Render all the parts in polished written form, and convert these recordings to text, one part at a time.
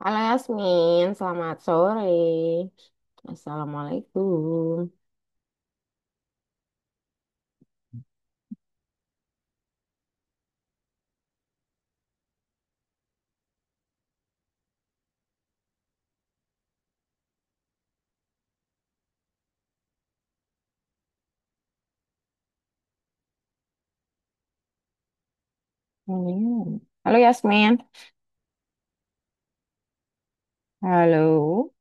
Halo Yasmin, selamat sore. Assalamualaikum. Halo Yasmin. Halo.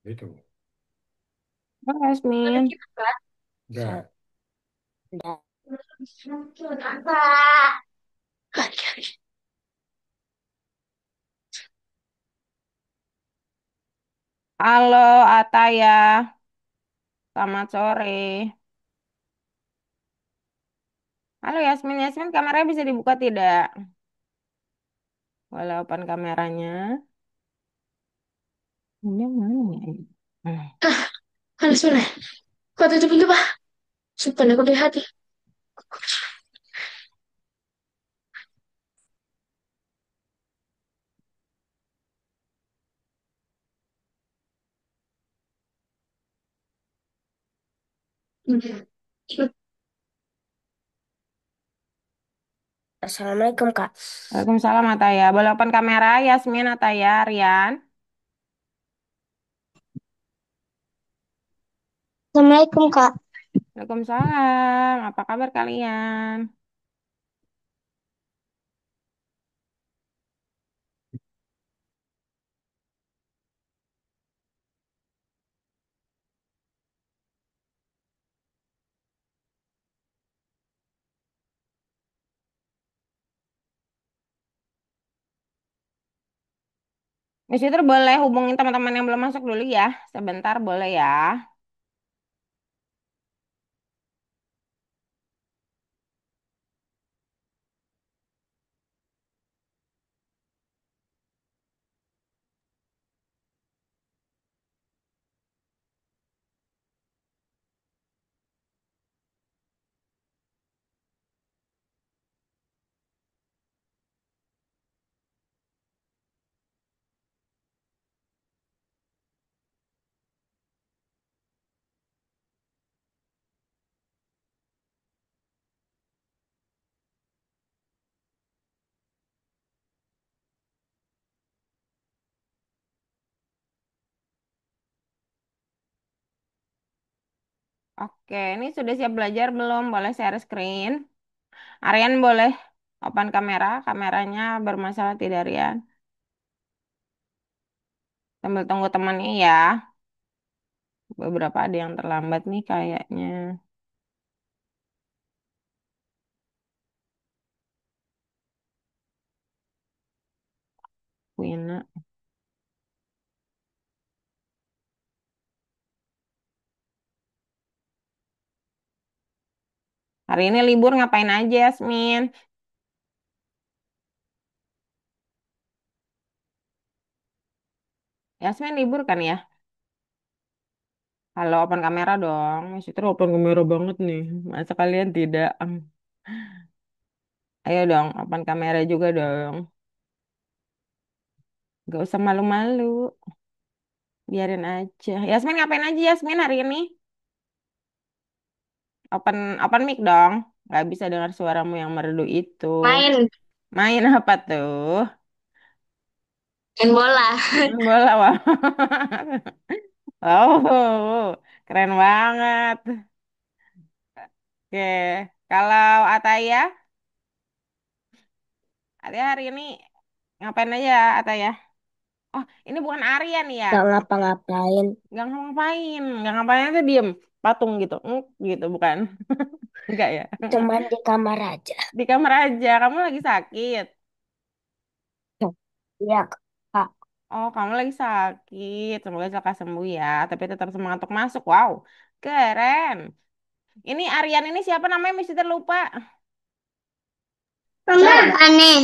Itu. Halo Yasmin. Enggak. Halo Ataya, selamat sore. Halo Yasmin, Yasmin kameranya bisa dibuka tidak? Boleh open kameranya. Ini mana ya? Hmm. Panas mana? Kau tutup pintu, Pak. Simpan aku di hati. Assalamualaikum, Kak. Waalaikumsalam Ataya. Boleh open kamera Yasmin Ataya, Rian. Assalamualaikum, Kak. Waalaikumsalam. Apa kabar kalian? Di situ boleh hubungin teman-teman yang belum masuk dulu ya. Sebentar boleh ya. Oke, ini sudah siap belajar belum? Boleh share screen. Aryan boleh open kamera. Kameranya bermasalah tidak, Aryan? Sambil tunggu temannya ya. Beberapa ada yang terlambat nih kayaknya. Wina. Hari ini libur ngapain aja, Yasmin? Yasmin libur kan ya? Halo, open kamera dong. Mas itu open kamera banget nih. Masa kalian tidak? Ayo dong, open kamera juga dong. Gak usah malu-malu. Biarin aja. Yasmin ngapain aja, Yasmin hari ini? Open open mic dong. Gak bisa dengar suaramu yang merdu itu. Main, Main apa tuh? main bola. Main bola, wah. Oh, keren banget. Oke, kalau Ataya, Ataya hari ini ngapain aja Ataya? Oh, ini bukan Arya nih ya. Gak ngapa-ngapain. Gak ngapain itu diem, patung gitu, gitu bukan? Enggak ya. Cuman di kamar aja. Di kamar aja. Kamu lagi sakit. Iya, Kak. Oh, kamu lagi sakit. Semoga lekas sembuh ya. Tapi tetap semangat untuk masuk. Wow, keren. Ini Aryan ini siapa namanya? Mesti terlupa. Mama, aneh.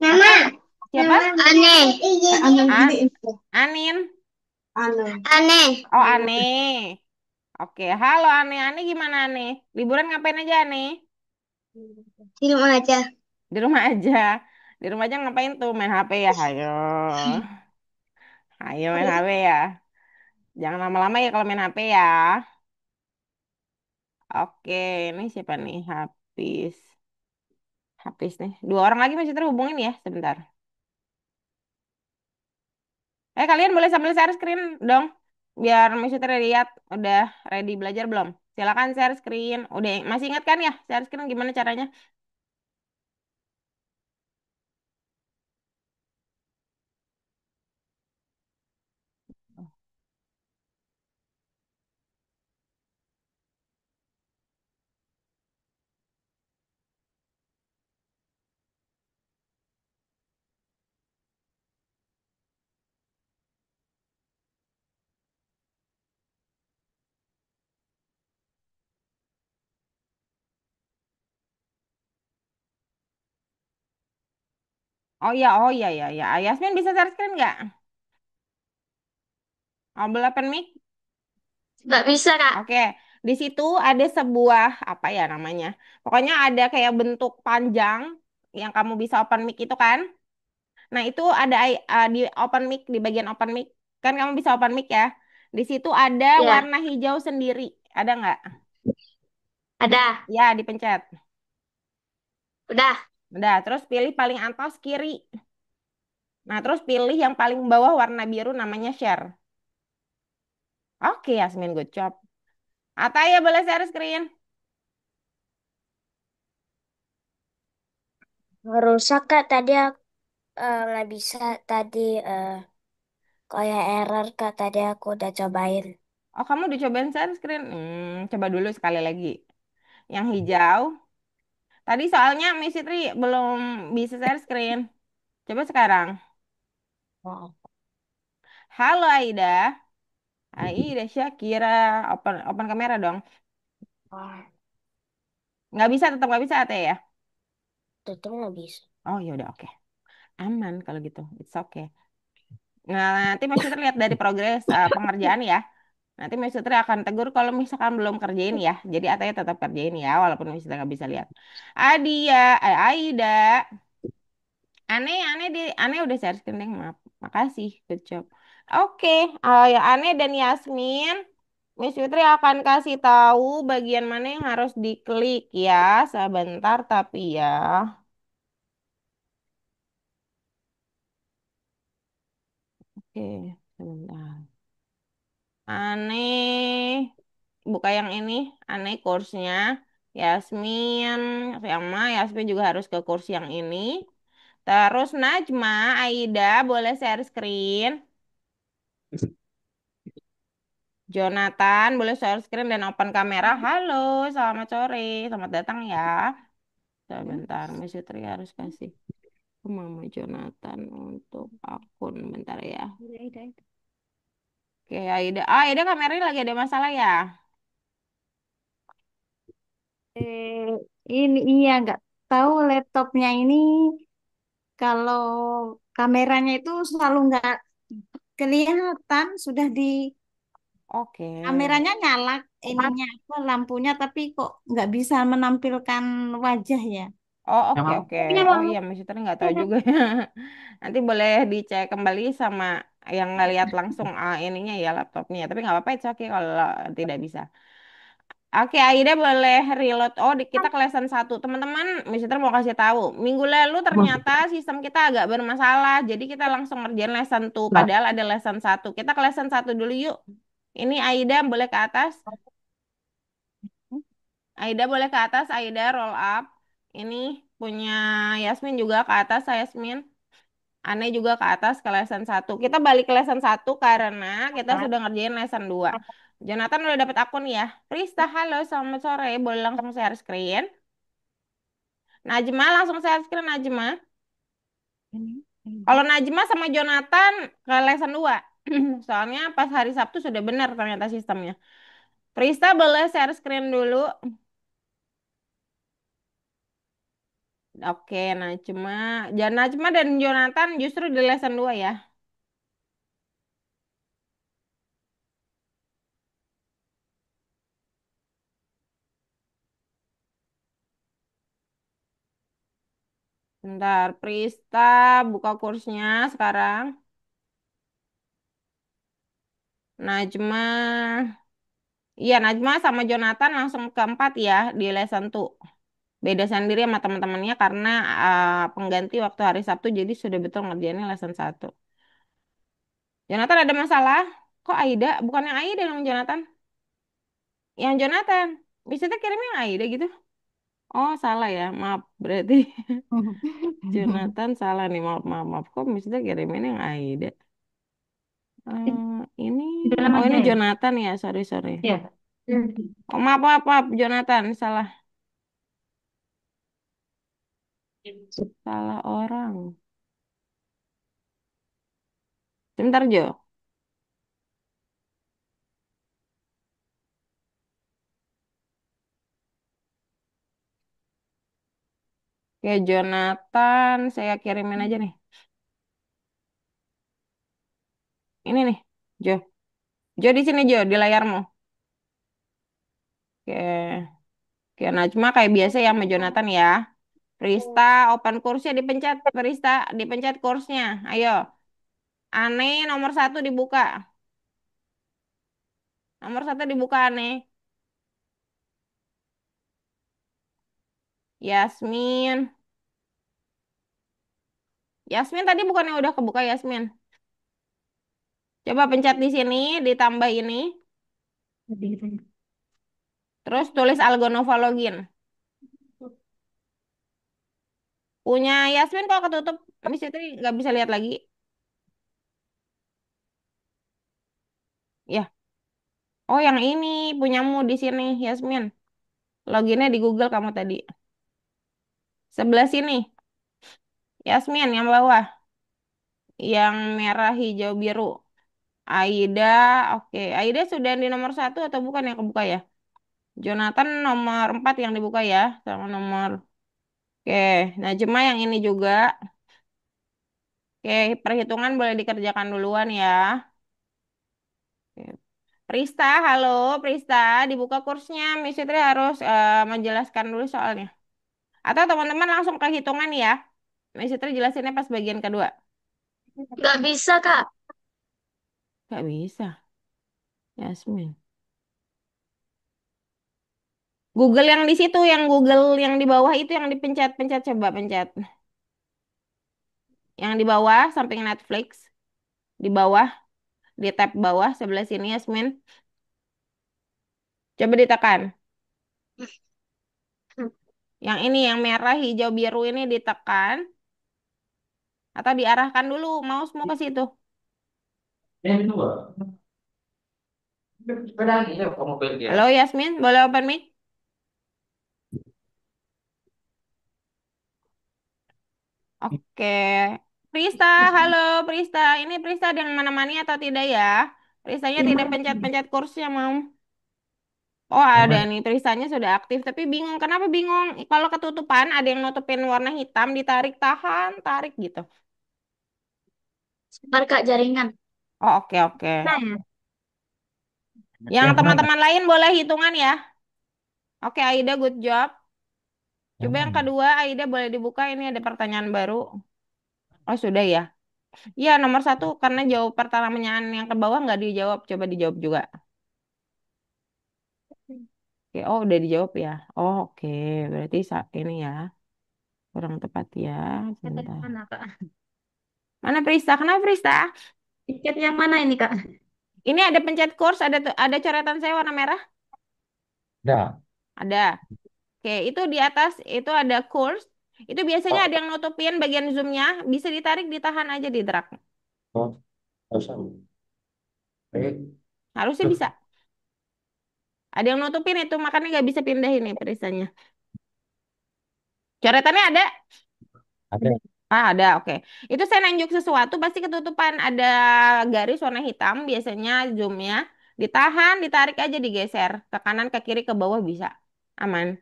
Mama, Apa? Siapa? Aneh. Aneh Ah, gini. Anin. Aneh. Aneh. Oh, Ane. Oke, halo Ane. Ane gimana Ane? Liburan ngapain aja Ane? Di rumah aja. Di rumah aja. Di rumah aja ngapain tuh? Main HP ya? Ayo. Ayo main HP ya. Jangan lama-lama ya kalau main HP ya. Oke, ini siapa nih? Habis. Habis nih. Dua orang lagi masih terhubungin ya, sebentar. Kalian boleh sambil share screen dong. Biar masih terlihat udah ready belajar belum? Silakan share screen. Udah masih ingat kan ya share screen gimana caranya? Oh iya ya ya. Yasmin bisa share screen nggak? Oh, boleh open mic? Nggak bisa, Kak. Oke, di situ ada sebuah apa ya namanya? Pokoknya ada kayak bentuk panjang yang kamu bisa open mic itu kan? Nah, itu ada di open mic di bagian open mic kan kamu bisa open mic ya. Di situ ada Ya, warna hijau sendiri. Ada nggak? ada. Ya, dipencet. Udah. Udah, terus pilih paling atas kiri. Nah, terus pilih yang paling bawah warna biru namanya share. Oke, Yasmin, good job. Ataya boleh share screen. Rusak, Kak. Tadi aku nggak bisa. Tadi kayak error, Kak. Tadi aku udah cobain. Oh, kamu udah cobain share screen? Coba dulu sekali lagi. Yang hijau. Tadi soalnya Miss Fitri belum bisa share screen. Coba sekarang. Oh. Halo Aida. Aida Syakira. Open kamera dong. Oh, Nggak bisa, tetap nggak bisa Ate ya? itu nggak bisa. Oh ya udah oke. Aman kalau gitu. It's okay. Nah, nanti Mas Fitri lihat dari progres pengerjaan ya. Nanti Mas Fitri akan tegur kalau misalkan belum kerjain ya. Jadi Ataya tetap kerjain ya, walaupun Mas Fitri nggak bisa lihat. Adia, Aida. Aneh udah share screen deh, maaf. Makasih, good job. Oke, ya Aneh dan Yasmin, Miss Fitri akan kasih tahu bagian mana yang harus diklik ya. Sebentar tapi ya. Oke, sebentar. Aneh, buka yang ini. Aneh kursnya. Yasmin, sama Yasmin juga harus ke kurs yang ini. Terus Najma, Aida boleh share screen. Jonathan, boleh share screen dan open kamera. Halo, selamat sore. Selamat datang ya. Sebentar, Miss Yutri harus kasih ke Mama Jonathan untuk akun. Bentar ya. Oke, Aida. Aida kameranya lagi ada masalah ya? Eh, ini iya nggak tahu laptopnya ini kalau kameranya itu selalu nggak kelihatan sudah di Oke. kameranya nyala ininya apa lampunya tapi kok nggak bisa menampilkan wajah ya. Oh, oke, oke. Oh iya, Miss Yutri nggak tahu juga. Nanti boleh dicek kembali sama yang ngeliat langsung ininya ya laptopnya. Tapi nggak apa-apa, itu oke kalau tidak bisa. Oke, Aida boleh reload. Oh, kita ke lesson 1. Teman-teman, Miss Fitri mau kasih tahu. Minggu lalu ternyata sistem kita agak bermasalah. Jadi kita langsung ngerjain lesson 2. Padahal ada lesson 1. Kita ke lesson 1 dulu yuk. Ini Aida boleh ke atas. Aida boleh ke atas. Aida roll up. Ini punya Yasmin juga ke atas. Yasmin. Ane juga ke atas ke lesson 1. Kita balik ke lesson 1 karena kita sudah ngerjain lesson 2. Jonathan udah dapet akun ya. Prista, halo, selamat sore. Boleh langsung share screen. Najma langsung share screen Najma. Kalau Najma sama Jonathan ke lesson 2. Soalnya pas hari Sabtu sudah benar ternyata sistemnya. Prista boleh share screen dulu. Oke, Najma dan Jonathan justru di lesson 2 ya. Bentar, Prista buka kursnya sekarang. Najma, iya Najma sama Jonathan langsung keempat ya di lesson 2. Beda sendiri sama teman-temannya karena pengganti waktu hari Sabtu jadi sudah betul ngerjainnya lesson 1. Jonathan ada masalah? Kok Aida? Bukan yang Aida yang Jonathan. Yang Jonathan. Bisa tuh kirimnya yang Aida gitu. Oh salah ya, maaf. Berarti Jonathan salah nih, maaf, maaf, maaf. Kok bisa kirimin yang Aida? Ini, Di dalam oh aja ini ya? Jonathan ya, sorry, sorry. Ya. Oh maaf, maaf, maaf, Jonathan, salah, salah orang. Sebentar Jo. Oke, Jonathan, saya kirimin aja nih. Ini nih, Jo. Jo di sini Jo, di layarmu. Oke, oke, Najma kayak biasa ya sama Jonathan ya. Prista, open kursnya dipencet, Prista, dipencet kursnya. Ayo, aneh nomor satu dibuka. Nomor satu dibuka aneh. Yasmin. Yasmin tadi bukannya udah kebuka Yasmin? Coba pencet di sini, ditambah ini. Terus tulis Algonova login. Punya Yasmin kok ketutup. Miss Fitri nggak bisa lihat lagi. Ya. Oh yang ini punyamu di sini Yasmin. Loginnya di Google kamu tadi. Sebelah sini. Yasmin yang bawah. Yang merah, hijau, biru. Aida. Oke. Aida sudah di nomor satu atau bukan yang kebuka ya? Jonathan nomor 4 yang dibuka ya. Sama nomor. Oke. Nah cuma yang ini juga. Oke. Perhitungan boleh dikerjakan duluan ya. Oke. Prista, halo Prista, dibuka kursnya. Miss Fitri harus menjelaskan dulu soalnya. Atau teman-teman langsung ke hitungan ya. Miss Fitri jelasinnya pas bagian kedua. Nggak bisa, Kak. Gak bisa, Yasmin. Google yang di situ, yang Google yang di bawah itu yang dipencet-pencet, coba pencet. Yang di bawah, samping Netflix. Di bawah, di tab bawah, sebelah sini Yasmin. Coba ditekan. Yang ini, yang merah, hijau, biru ini ditekan. Atau diarahkan dulu, mouse-mu ke situ. Halo Yasmin, boleh open mic? Oke. Prista, halo Prista. Ini Prista ada yang menemani atau tidak ya? Pristanya tidak pencet-pencet kursnya, mau. Oh, ada nih. Pristanya sudah aktif, tapi bingung. Kenapa bingung? Kalau ketutupan, ada yang nutupin warna hitam, ditarik, tahan, tarik gitu. Sebentar, Kak, jaringan. Oh, oke, oke. Nah, ya. Yang teman-teman lain boleh hitungan ya. Oke, Aida, good job. Coba yang kedua, Aida boleh dibuka. Ini ada pertanyaan baru. Oh, sudah ya. Iya, nomor satu, karena jawab pertanyaan yang ke bawah nggak dijawab. Coba dijawab juga. Oke, oh udah dijawab ya. Oh, oke, berarti saat ini ya. Kurang tepat ya. Tiket Sebentar. mana, Kak? Mana Prista? Kenapa Prista? Tiket yang mana ini, Kak? Ini ada pencet kurs, ada coretan saya warna merah. Ya. Ada. Oke, itu di atas itu ada kurs. Itu biasanya ada yang nutupin bagian zoomnya. Bisa ditarik, ditahan aja di drag. Oh, usah. Harusnya bisa. Ada yang nutupin itu, makanya nggak bisa pindah ini Pristanya. Coretannya ada? Ada. Ah, ada, oke. Itu saya nunjuk sesuatu, pasti ketutupan. Ada garis warna hitam, biasanya zoomnya. Ditahan, ditarik aja, digeser. Ke kanan, ke kiri, ke bawah bisa. Aman.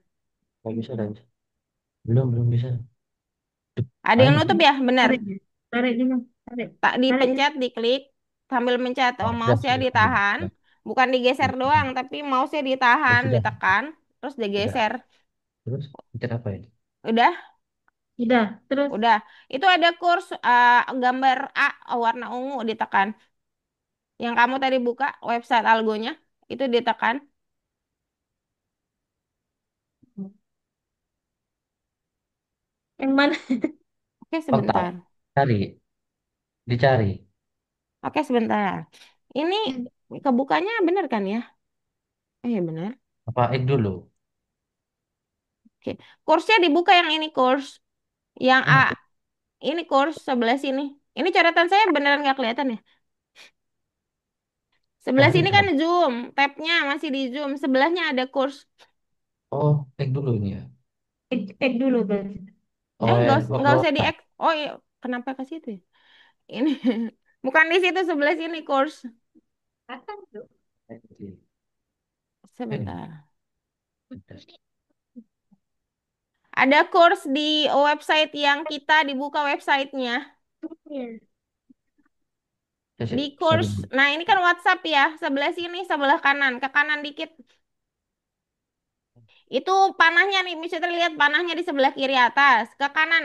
Nggak bisa, dah. Belum bisa. Ada yang Main nutup ya, benar. Tarik, tarik dulu, tarik, Tak tarik. dipencet, diklik, sambil mencet oh, sudah mouse-nya sudah sudah ditahan, sudah bukan digeser doang, tapi mouse-nya ditahan, sudah ditekan, terus sudah. digeser. Terus pencet apa ini? Udah, Udah, terus udah. Itu ada kurs gambar A warna ungu ditekan. Yang kamu tadi buka website algonya, itu ditekan. yang mana? Oke, Oh, tahu. sebentar. Cari, dicari. Oke, sebentar. Ini kebukanya bener kan ya? Iya bener. Apa dulu? Oke. Kursnya dibuka yang ini kurs. Yang A. Mana tuh? Ini kurs sebelah sini. Ini coretan saya beneran nggak kelihatan ya? Sebelah Cari sini kan dong. zoom. Tabnya masih di zoom. Sebelahnya ada kurs. Oh, dulu ini ya. Dulu berarti. Nggak Oh, usah di X. Oh iya. Kenapa ke situ ya? Ini. Bukan di situ sebelah sini kurs. Akan tuh. ini. Sebentar. Ada kurs di website yang kita dibuka websitenya. Iya. Di Sorry. kurs. Nah ini kan WhatsApp ya. Sebelah sini, sebelah kanan. Ke kanan dikit. Itu panahnya nih, bisa terlihat panahnya di sebelah kiri atas. Ke kanan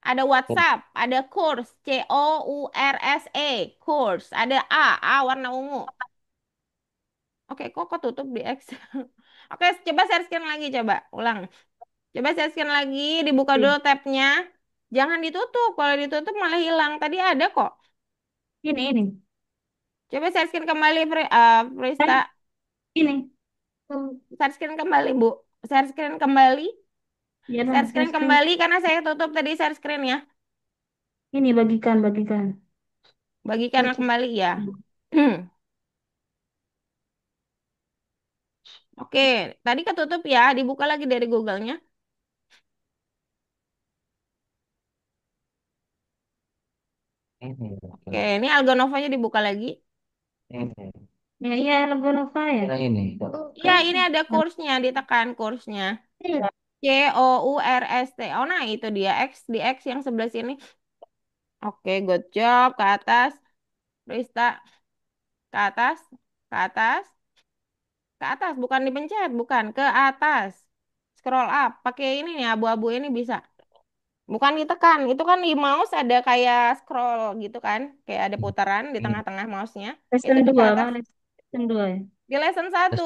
ada WhatsApp, ada kurs, COURS, kurs, ada A warna ungu. Oke, kok ketutup di X? Oke, coba share screen lagi, coba ulang. Coba share screen lagi, dibuka dulu tabnya. Jangan ditutup, kalau ditutup malah hilang. Tadi ada kok. Ini. Coba share screen kembali, Prista. Eh, ini. Hmm, Share screen kembali, Bu. Share screen kembali. Ya dong, Share saya screen screen. kembali karena saya tutup tadi share screen ya. Ini bagikan. Bagikan Baca. kembali ya. Oke, tadi ketutup ya, dibuka lagi dari Google-nya. Ini. Oke, ini Algonovanya dibuka lagi. Ini. Ya, logo Nova ya. Yang ini. Iya, ini ada kursnya, ditekan kursnya. Iya. COURST. Oh, nah itu dia X di X yang sebelah sini. Oke, good job. Ke atas, Rista. Ke atas, ke atas, ke atas. Bukan dipencet, bukan. Ke atas. Scroll up. Pakai ini nih, abu-abu ini bisa. Bukan ditekan. Itu kan di mouse ada kayak scroll gitu kan. Kayak ada putaran di Ini. tengah-tengah mouse-nya. Itu Lesson tuh ke 2 atas. kan? Lesson 2 ya. Di lesson satu.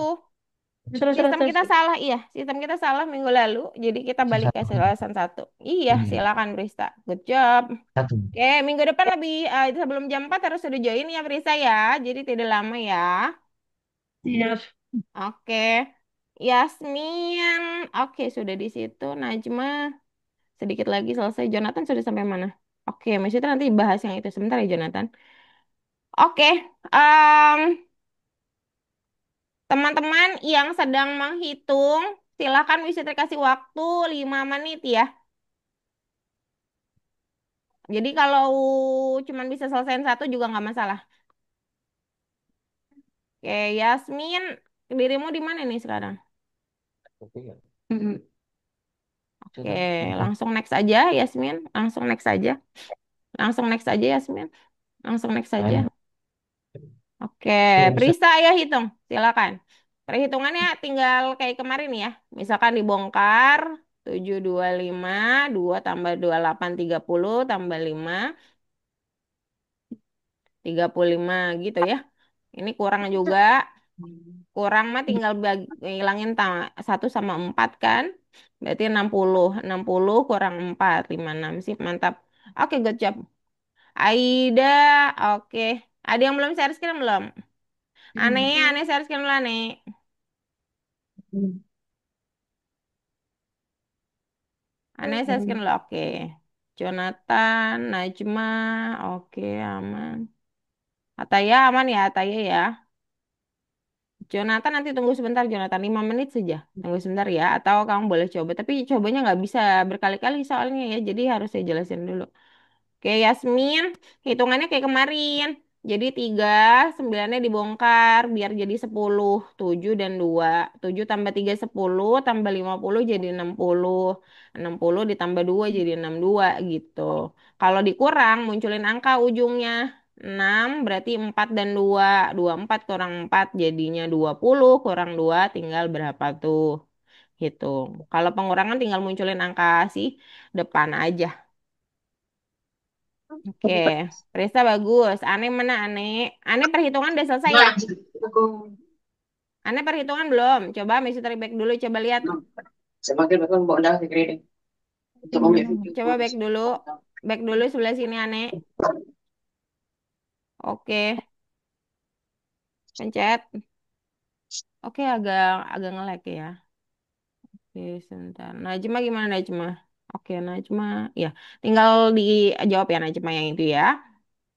Terus, Terus Sistem terus. kita salah, iya. Sistem kita salah minggu lalu. Jadi kita balik ke satu. lesson satu. Iya, Ini. silakan Prista. Good job. Satu. Oke, minggu depan lebih sebelum jam 4 harus sudah join ya Prista ya. Jadi tidak lama ya. Siap. Oke. Yasmin. Oke, sudah di situ. Najma. Sedikit lagi selesai. Jonathan sudah sampai mana? Oke, maksudnya nanti bahas yang itu. Sebentar ya, Jonathan. Oke. Teman-teman yang sedang menghitung, silakan bisa dikasih waktu 5 menit ya. Jadi kalau cuma bisa selesaiin satu juga nggak masalah. Oke, Yasmin, dirimu di mana nih sekarang? Oke, ya. Mm-mm. Oke, Sudah. Oke. langsung next aja, Yasmin. Langsung next aja. Langsung next aja, Yasmin. Langsung next aja. Ayo. Oke, Selesai. Prista ya hitung. Silakan. Perhitungannya tinggal kayak kemarin ya. Misalkan dibongkar 725 2 tambah 28 30 tambah 5 35 gitu ya. Ini kurang juga. Kurang mah tinggal hilangin 1 sama 4 kan. Berarti 60. 60 kurang 4 56 sip, mantap. Oke, good job. Aida, oke. Ada yang belum share screen belum? Aneh share screen dulu aneh. Aneh share screen dulu, oke. Jonathan, Najma, oke aman. Ataya aman ya, Ataya ya. Jonathan nanti tunggu sebentar, Jonathan 5 menit saja. Tunggu sebentar ya, atau kamu boleh coba. Tapi cobanya nggak bisa berkali-kali soalnya ya, jadi harus saya jelasin dulu. Oke, Yasmin, hitungannya kayak kemarin. Jadi 3, 9-nya dibongkar biar jadi 10. 7 dan 2. 7 tambah 3 10, tambah 50 jadi 60. 60 ditambah 2 jadi 62 gitu. Kalau dikurang munculin angka ujungnya. 6 berarti 4 dan 2. 24 kurang 4 jadinya 20, kurang 2 tinggal berapa tuh? Gitu. Kalau pengurangan tinggal munculin angka sih depan aja. Oke, Presta bagus. Aneh mana aneh? Aneh perhitungan udah selesai ya? Aneh perhitungan belum? Coba mesti tarik back dulu, coba lihat. Coba back dulu. Back dulu sebelah sini aneh. Oke, pencet. Oke, agak agak nge-lag ya. Oke, sebentar. Najma gimana Najma? Oke, Najma. Ya, tinggal dijawab ya Najma yang itu ya.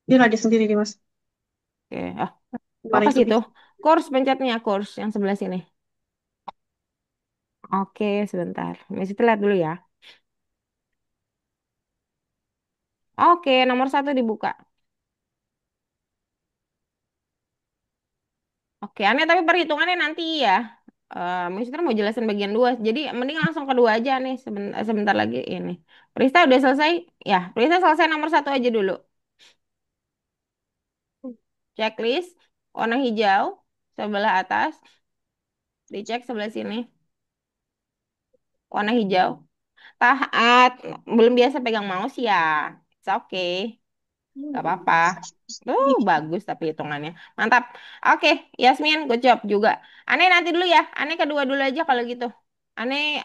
Dia lagi sendiri nih, Mas. Oke, ah, kok Gimana ke itu situ? bisa? Kurs pencetnya, kurs yang sebelah sini. Oke, sebentar. Mesti lihat dulu ya. Oke, nomor 1 dibuka. Oke, aneh tapi perhitungannya nanti ya. Mister mau jelasin bagian 2. Jadi mending langsung kedua aja nih sebentar lagi ini. Prista udah selesai? Ya, Prista selesai nomor 1 aja dulu. Checklist warna hijau sebelah atas, dicek sebelah sini. Warna hijau. Taat, belum biasa pegang mouse ya. It's okay. Gak apa-apa. Bagus tapi hitungannya. Mantap. Oke, Yasmin, good job juga. Aneh nanti dulu ya. Aneh kedua dulu aja kalau gitu. Aneh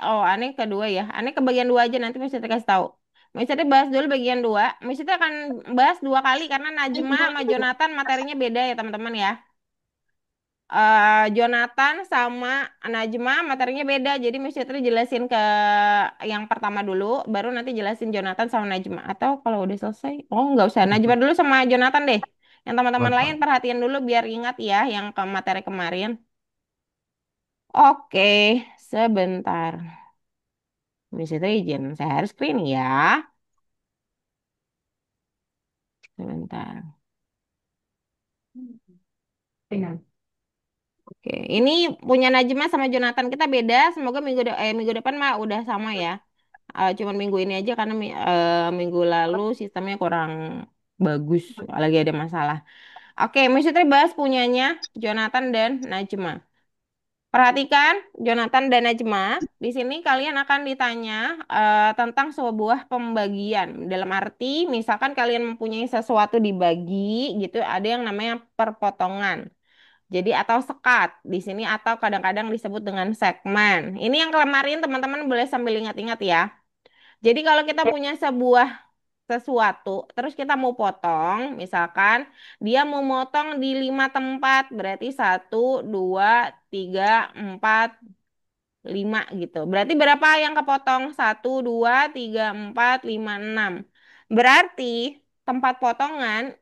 kedua ya. Aneh ke bagian 2 aja nanti mesti kasih tahu. Mesti bahas dulu bagian 2. Mesti akan bahas 2 kali karena Najma sama Jonathan materinya beda ya teman-teman ya. Jonathan sama Najma materinya beda. Jadi Miss Citri jelasin ke yang pertama dulu, baru nanti jelasin Jonathan sama Najma. Atau kalau udah selesai, oh nggak usah. Najma dulu sama Jonathan deh. Yang teman-teman lain Apa? perhatian dulu biar ingat ya yang ke materi kemarin. Oke, sebentar. Miss Citri izin share screen ya. Sebentar. Oke, ini punya Najma sama Jonathan kita beda. Semoga minggu depan mah udah sama ya. Cuman minggu ini aja karena minggu lalu sistemnya kurang bagus, lagi ada masalah. Oke, Miss Fitri bahas punyanya Jonathan dan Najma. Perhatikan Jonathan dan Najma. Di sini kalian akan ditanya tentang sebuah pembagian. Dalam arti, misalkan kalian mempunyai sesuatu dibagi gitu, ada yang namanya perpotongan. Jadi atau sekat di sini atau kadang-kadang disebut dengan segmen. Ini yang kemarin teman-teman boleh sambil ingat-ingat ya. Jadi kalau kita punya sebuah sesuatu, terus kita mau potong, misalkan dia mau motong di 5 tempat, berarti 1, 2, 3, 4, 5 gitu. Berarti berapa yang kepotong? 1, 2, 3, 4, 5, 6. Berarti tempat potongan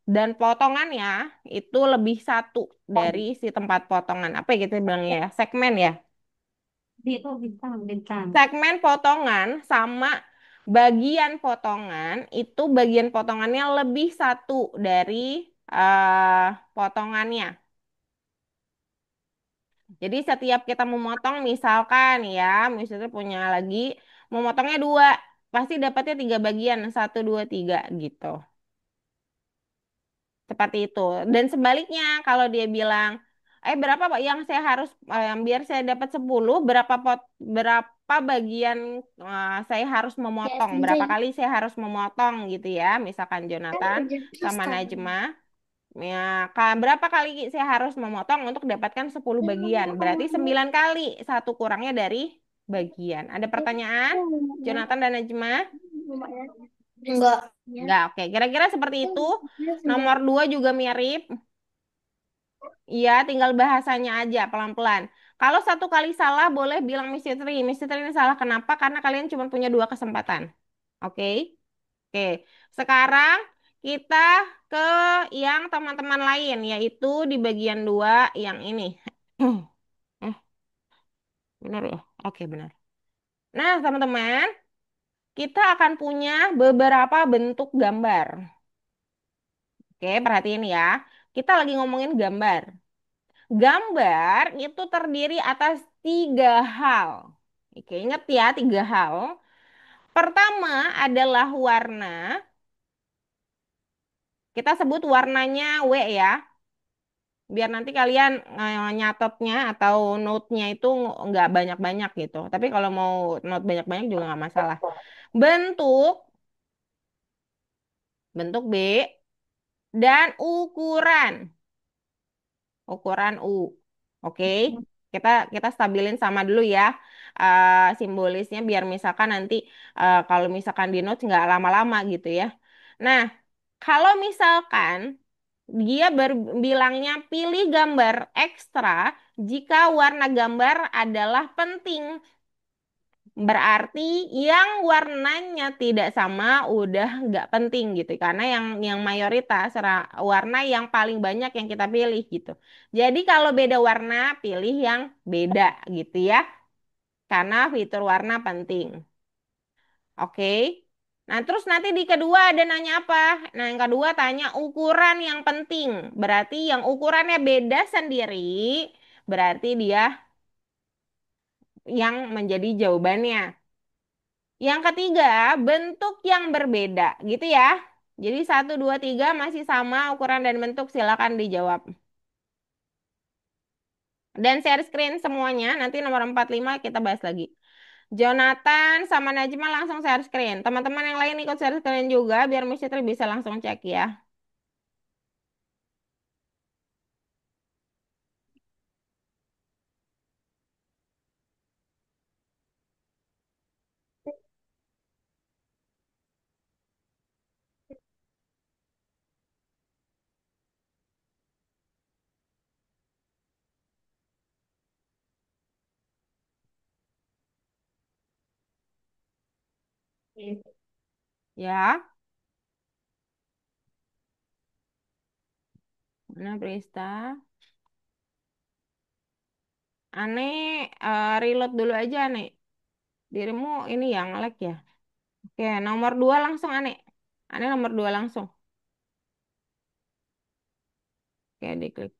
dan potongannya itu lebih satu dari si tempat potongan. Apa ya kita bilangnya ya? Segmen ya. Itu bintang, bintang. Segmen potongan sama bagian potongan itu bagian potongannya lebih satu dari potongannya. Jadi setiap kita memotong misalkan ya, misalnya punya lagi memotongnya 2, pasti dapatnya 3 bagian, 1, 2, 3 gitu. Seperti itu. Dan sebaliknya kalau dia bilang, berapa Pak yang saya harus biar saya dapat 10, berapa bagian saya harus memotong, berapa kali saya harus memotong gitu ya. Misalkan Jonathan sama Najma, ya, berapa kali saya harus memotong untuk dapatkan 10 bagian? Berarti 9 kali, satu kurangnya dari bagian. Ada pertanyaan? Jonathan dan Najma? Enggak. Enggak, oke. Kira-kira seperti itu. Nomor 2 juga mirip. Iya, tinggal bahasanya aja pelan-pelan. Kalau satu kali salah boleh bilang Miss Fitri. Miss Fitri ini salah kenapa? Karena kalian cuma punya 2 kesempatan. Oke? Oke. Sekarang kita ke yang teman-teman lain, yaitu di bagian 2 yang ini. Eh, benar ya? Oke, benar. Nah, teman-teman, kita akan punya beberapa bentuk gambar. Oke, perhatiin ya. Kita lagi ngomongin gambar. Gambar itu terdiri atas tiga hal. Oke, ingat ya tiga hal. Pertama adalah warna. Kita sebut warnanya W ya. Biar nanti kalian nyatetnya atau note-nya itu nggak banyak-banyak gitu. Tapi kalau mau note banyak-banyak juga nggak masalah. Bentuk, bentuk B, dan ukuran U. Oke, kita kita stabilin sama dulu ya simbolisnya biar misalkan nanti kalau misalkan di notes nggak lama-lama gitu ya. Nah, kalau misalkan dia bilangnya pilih gambar ekstra jika warna gambar adalah penting. Berarti yang warnanya tidak sama udah nggak penting gitu. Karena yang mayoritas warna yang paling banyak yang kita pilih gitu. Jadi kalau beda warna pilih yang beda gitu ya. Karena fitur warna penting. Oke. Nah, terus nanti di kedua ada nanya apa? Nah, yang kedua tanya ukuran yang penting. Berarti yang ukurannya beda sendiri, berarti dia yang menjadi jawabannya. Yang ketiga, bentuk yang berbeda, gitu ya. Jadi satu, dua, tiga masih sama ukuran dan bentuk, silakan dijawab. Dan share screen semuanya, nanti nomor 45 kita bahas lagi. Jonathan sama Najma langsung share screen. Teman-teman yang lain ikut share screen juga, biar Miss Fitri bisa langsung cek ya. Ya, mana Prista? Aneh, reload dulu aja, Aneh. Dirimu ini yang lag ya. Oke, nomor 2 langsung, Aneh. Aneh nomor 2 langsung. Oke, diklik.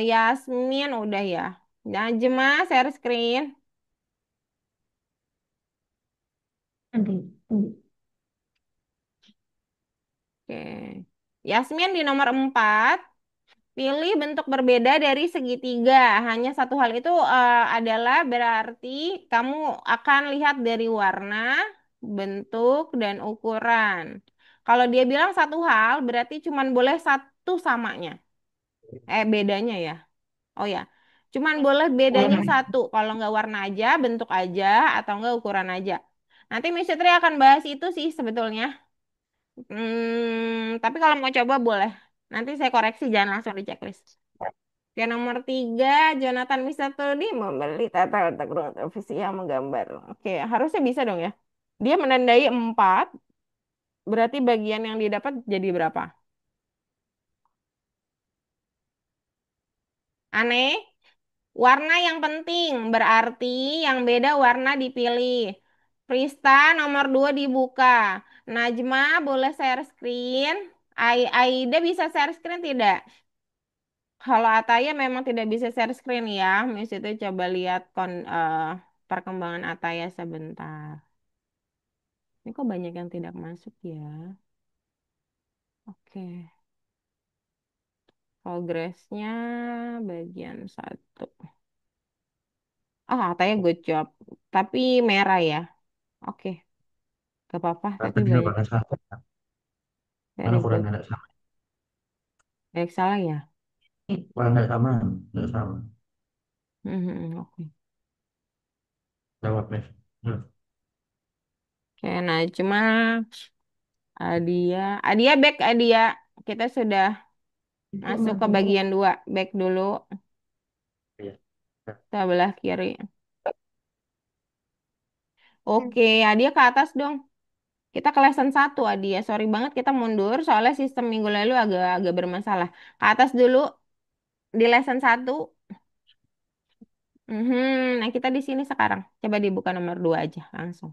Yasmin udah ya. Najma share screen. Oke. Yasmin di nomor 4. Pilih bentuk berbeda dari segitiga. Hanya satu hal itu adalah berarti kamu akan lihat dari warna, bentuk, dan ukuran. Kalau dia bilang satu hal, berarti cuman boleh satu samanya. Bedanya ya. Oh ya, cuman boleh bedanya satu. Kalau nggak warna aja, bentuk aja, atau nggak ukuran aja. Nanti Miss Fitri akan bahas itu sih sebetulnya. Tapi kalau mau coba boleh. Nanti saya koreksi, jangan langsung di checklist. Yang nomor 3, Jonathan Mister Todi membeli tata letak ruang televisi yang menggambar. Oke, harusnya bisa dong ya. Dia menandai 4, berarti bagian yang didapat jadi berapa? Aneh? Warna yang penting, berarti yang beda warna dipilih. Prista nomor 2 dibuka. Najma boleh share screen. Aida bisa share screen tidak? Kalau Ataya memang tidak bisa share screen ya. Miss itu coba lihat perkembangan Ataya sebentar. Ini kok banyak yang tidak masuk ya? Oke. Progresnya bagian satu. Ataya good job. Tapi merah ya. Oke. Gak apa-apa, Tapi tapi dia banyak. pada sama. Mana Very kurang good. ada sama? Baik salah ya. Kurang ada sama, nggak sama. Oke. Jawab, Mas. Oke, nah cuma Adia. Adia back Adia. Kita sudah masuk ke bagian 2. Back dulu. Iya. Sebelah kiri. Oke, Adia ke atas dong. Kita ke lesson 1, Adia. Sorry banget kita mundur soalnya sistem minggu lalu agak bermasalah. Ke atas dulu di lesson 1. Nah, kita di sini sekarang. Coba dibuka nomor 2 aja langsung.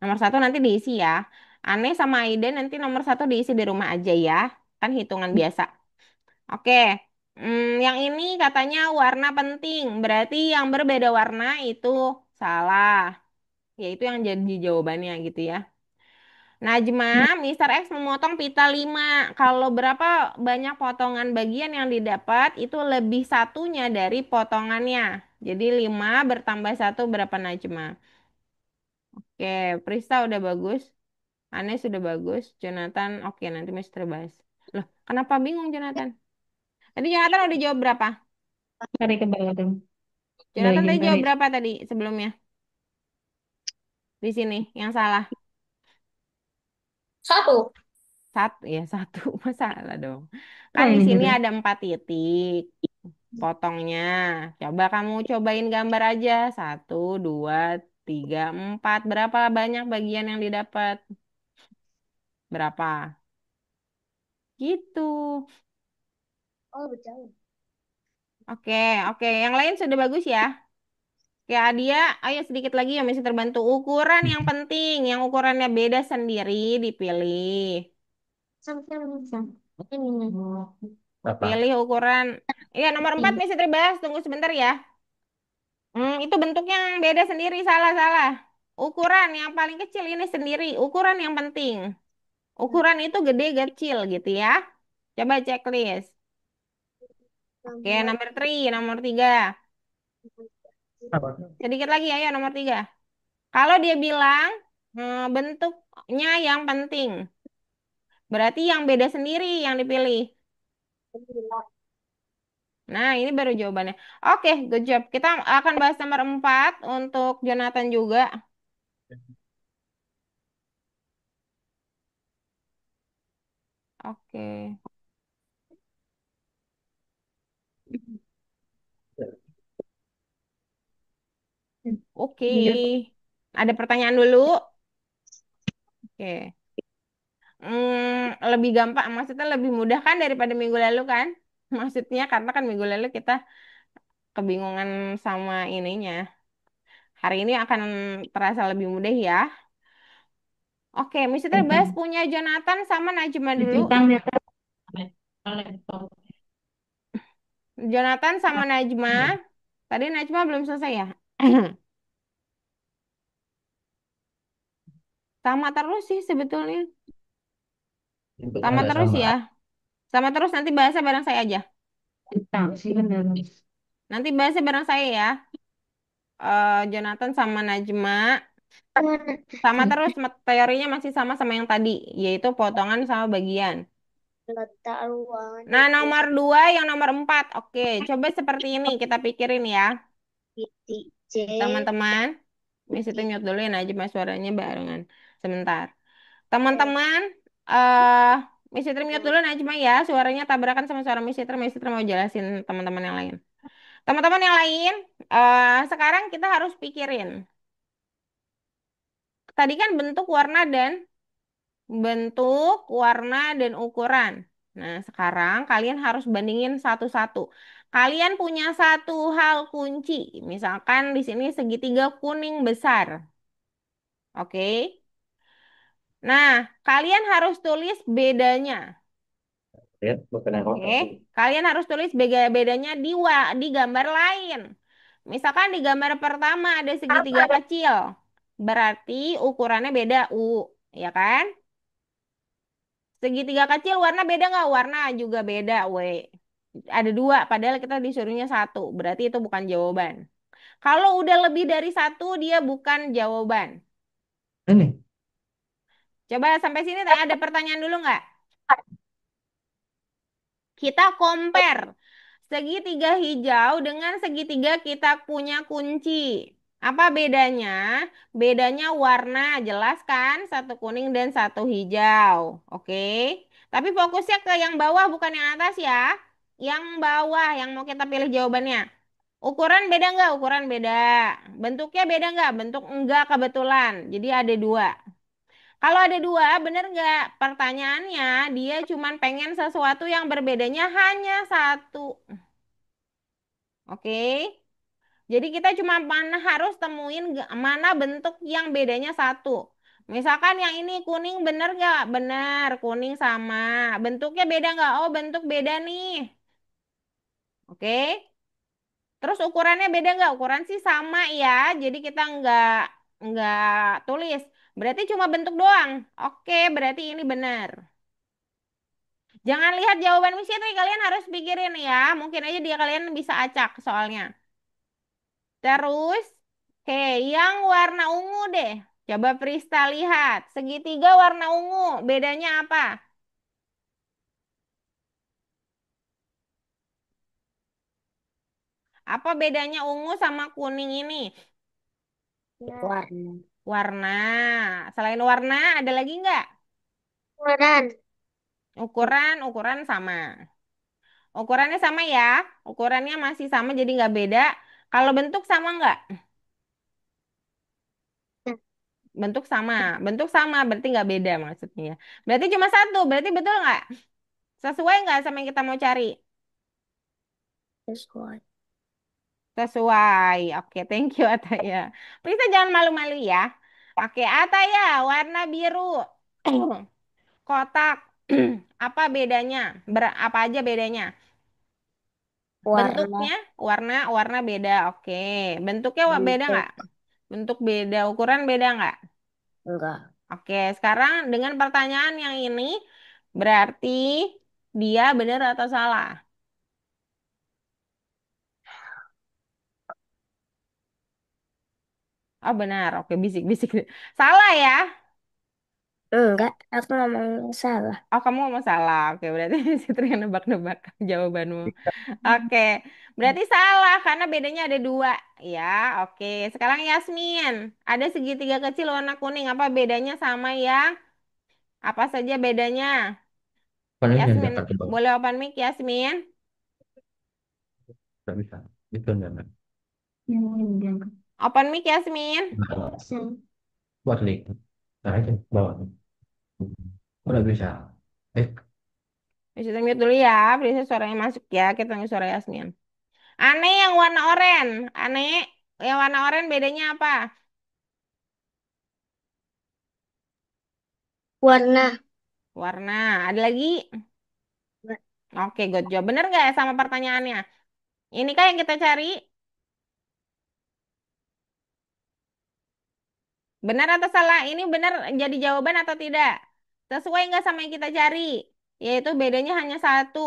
Nomor 1 nanti diisi ya. Aneh sama Aiden nanti nomor satu diisi di rumah aja ya. Kan hitungan biasa. Oke. Yang ini katanya warna penting. Berarti yang berbeda warna itu salah. Yaitu yang jadi jawabannya gitu ya. Najma, Mister X memotong pita 5. Kalau berapa banyak potongan bagian yang didapat, itu lebih satunya dari potongannya. Jadi 5 bertambah satu berapa Najma? Oke, Prista udah bagus. Ane sudah bagus. Jonathan, oke nanti Mister bahas. Loh, kenapa bingung Jonathan? Tadi Jonathan udah jawab berapa? Cari ke bawah dong. Jonathan Bagian tadi kali. jawab berapa tadi sebelumnya? Di sini, yang salah. Satu. Satu, ya satu. Masalah dong. Oh Kan di ini sini jadi. ada 4 titik. Potongnya. Coba kamu cobain gambar aja. 1, 2, 3, 4. Berapa banyak bagian yang didapat? Berapa? Gitu. Oh, betul. Oke, oke. Yang lain sudah bagus ya? Oke, Adia, ayo sedikit lagi ya masih terbantu. Ukuran yang penting, yang ukurannya beda sendiri dipilih. Sama-sama. Ini. Apa? Pilih ukuran. Iya, nomor 4 masih terbahas. Tunggu sebentar ya. Itu bentuknya yang beda sendiri, salah-salah. Ukuran yang paling kecil ini sendiri, ukuran yang penting. Ukuran itu gede kecil gitu ya. Coba checklist. Oke, nomor 3. Apa? Sedikit lagi ayo nomor 3. Kalau dia bilang bentuknya yang penting, berarti yang beda sendiri yang dipilih. Nah, ini baru jawabannya. Oke, good job. Kita akan bahas nomor 4 untuk Jonathan juga. Oke. Oke. Iya. Ada pertanyaan dulu? Oke. Lebih gampang, maksudnya lebih mudah kan daripada minggu lalu kan? Maksudnya karena kan minggu lalu kita kebingungan sama ininya. Hari ini akan terasa lebih mudah ya. Oke, misalnya bahas punya Jonathan sama Najma dulu. Ditentang ya. Laptop. Jonathan sama Najma. Tadi Najma belum selesai ya? Sama terus sih sebetulnya. Bentuknya Sama nggak terus sama. ya. Sama terus nanti bahasnya bareng saya aja. Tentang sih benar. Nanti bahasnya bareng saya ya. Jonathan sama Najma. Sama terus teorinya masih sama sama yang tadi, yaitu potongan sama bagian. Letak ruangan Nah, itu nomor 2 yang nomor 4. Oke, coba seperti ini kita pikirin ya, titik C teman-teman. Miss itu titik mute dulu ya, Najma suaranya barengan. Sebentar. F Teman-teman, eh Miss Fitri mute nah dulu Najma ya, suaranya tabrakan sama suara Miss Fitri. Miss Fitri mau jelasin teman-teman yang lain. Teman-teman yang lain, sekarang kita harus pikirin. Tadi kan bentuk, warna, dan ukuran. Nah, sekarang kalian harus bandingin satu-satu. Kalian punya satu hal kunci. Misalkan di sini segitiga kuning besar. Oke. Nah, kalian harus tulis bedanya. Lihat, bukan yang Oke. kotak tuh. Kalian harus tulis bedanya di gambar lain. Misalkan di gambar pertama ada segitiga kecil. Berarti ukurannya beda U, ya kan? Segitiga kecil warna beda nggak? Warna juga beda, W. Ada 2, padahal kita disuruhnya satu. Berarti itu bukan jawaban. Kalau udah lebih dari satu, dia bukan jawaban. Ini. Coba sampai sini ada pertanyaan dulu nggak? Kita compare segitiga hijau dengan segitiga kita punya kunci. Apa bedanya? Bedanya warna, jelas kan? Satu kuning dan satu hijau. Oke. Tapi fokusnya ke yang bawah bukan yang atas ya. Yang bawah yang mau kita pilih jawabannya. Ukuran beda nggak? Ukuran beda. Bentuknya beda nggak? Bentuk enggak kebetulan. Jadi ada 2. Kalau ada 2, bener nggak? Pertanyaannya, dia cuma pengen sesuatu yang berbedanya hanya satu. Oke? Jadi kita cuma harus temuin mana bentuk yang bedanya satu. Misalkan yang ini kuning bener nggak? Bener, kuning sama. Bentuknya beda nggak? Oh, bentuk beda nih. Oke. Terus ukurannya beda nggak? Ukuran sih sama ya. Jadi kita nggak tulis. Berarti cuma bentuk doang. Oke, berarti ini benar. Jangan lihat jawaban Miss Fitri, kalian harus pikirin ya. Mungkin aja dia kalian bisa acak soalnya. Terus, oke, yang warna ungu deh. Coba Prista lihat. Segitiga warna ungu, bedanya apa? Apa bedanya ungu sama kuning ini? Warna. Warna. Selain warna, ada lagi nggak? Ukuran. Ukuran sama. Ukurannya sama ya. Ukurannya masih sama jadi nggak beda. Kalau bentuk sama nggak? Bentuk sama. Bentuk sama berarti nggak beda maksudnya. Berarti cuma satu. Berarti betul nggak? Sesuai nggak sama yang kita mau cari? Sesuai. Sesuai. Oke, thank you Ataya. Prisa jangan malu-malu ya. Oke, Ataya warna biru. Kotak. Apa bedanya? Apa aja bedanya? Warna. Bentuknya, warna beda. Oke. Bentuknya beda Bentuk. nggak? Bentuk beda, ukuran beda nggak? Enggak. Oke, sekarang dengan pertanyaan yang ini, berarti dia benar atau salah? Oh benar, oke bisik-bisik. Salah ya? Enggak. Aku ngomong salah. Oh kamu ngomong salah. Oke, berarti Sitri yang nebak-nebak jawabanmu. Oke, berarti salah karena bedanya ada dua. Ya, oke. Sekarang Yasmin, ada segitiga kecil warna kuning. Apa bedanya sama yang? Apa saja bedanya? Paling yang Yasmin, dapat di bawah. boleh open mic Yasmin? Nggak bisa. Itu enggak. Yang ini diangkat. Open mic Yasmin? Buat link. Nah, itu bawah. Udah bisa. Eh, Bisa mute dulu ya, bisa suaranya masuk ya. Kita tunggu suara Yasmin. Aneh yang warna oranye. Aneh yang warna oranye bedanya apa? Warna. Warna. Ada lagi? Oke, good job. Bener nggak ya sama pertanyaannya? Ini kan yang kita cari? Benar atau salah? Ini benar jadi jawaban atau tidak? Sesuai nggak sama yang kita cari? Yaitu bedanya hanya satu.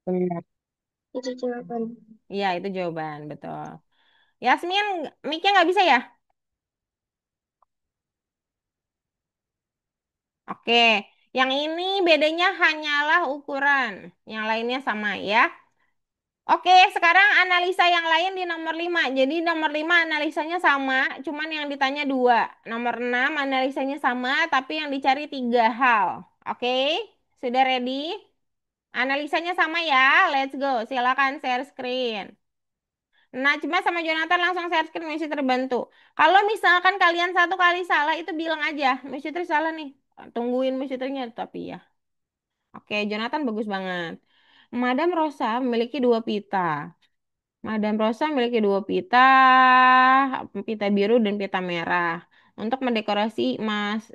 Benar. Itu jawaban. Iya, itu jawaban, betul. Yasmin, mic-nya nggak bisa ya? Oke, yang ini bedanya hanyalah ukuran. Yang lainnya sama ya. Oke, sekarang analisa yang lain di nomor 5. Jadi nomor 5 analisanya sama, cuman yang ditanya dua. Nomor 6 analisanya sama, tapi yang dicari tiga hal. Oke, sudah ready? Analisanya sama ya, let's go. Silakan share screen. Najma sama Jonathan langsung share screen, mesti terbantu. Kalau misalkan kalian satu kali salah, itu bilang aja, mesti salah nih. Tungguin mesti tapi ya. Oke, Jonathan bagus banget. Madam Rosa memiliki dua pita. Madam Rosa memiliki dua pita, pita biru dan pita merah. Untuk mendekorasi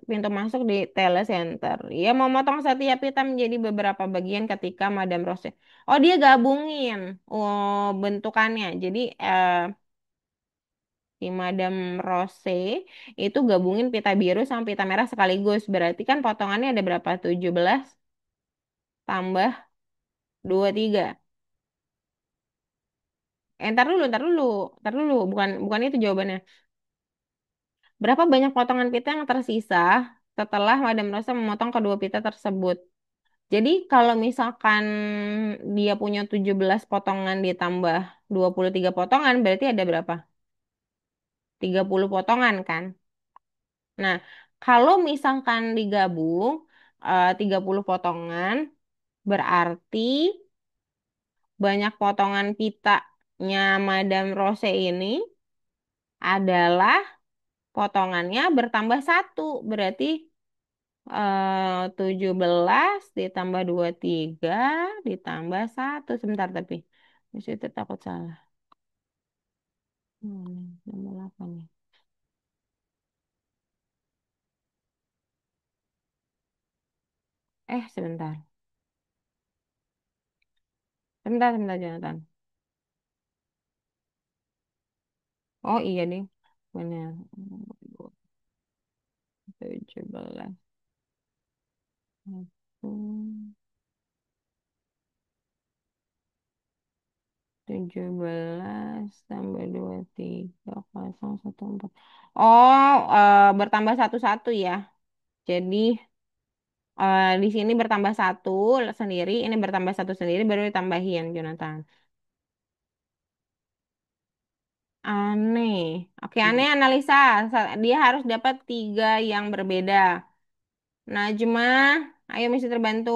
pintu masuk di telecenter. Ia memotong setiap pita menjadi beberapa bagian ketika Madam Rosa. Oh, dia gabungin. Oh, bentukannya. Jadi, si Madam Rose itu gabungin pita biru sama pita merah sekaligus. Berarti kan potongannya ada berapa? 17 tambah 23. Ntar dulu. Bukan, bukan itu jawabannya. Berapa banyak potongan pita yang tersisa setelah Madam Rosa memotong kedua pita tersebut? Jadi kalau misalkan dia punya 17 potongan ditambah 23 potongan, berarti ada berapa? 30 potongan kan? Nah, kalau misalkan digabung 30 potongan, berarti banyak potongan pitanya Madam Rose ini adalah potongannya bertambah satu. Berarti 17 ditambah 23 ditambah satu. Sebentar tapi. Masih itu takut salah. Nomor 8 ya. Sebentar. Sebentar, sebentar, Jonathan. Oh iya nih. Benar. 17. Hmm, 17 tambah 23 kosong 14. Oh, bertambah satu-satu ya. Jadi di sini bertambah satu sendiri, ini bertambah satu sendiri, baru ditambahin, Jonathan. Aneh. Oke, aneh analisa. Dia harus dapat tiga yang berbeda. Najma, ayo mesti terbantu.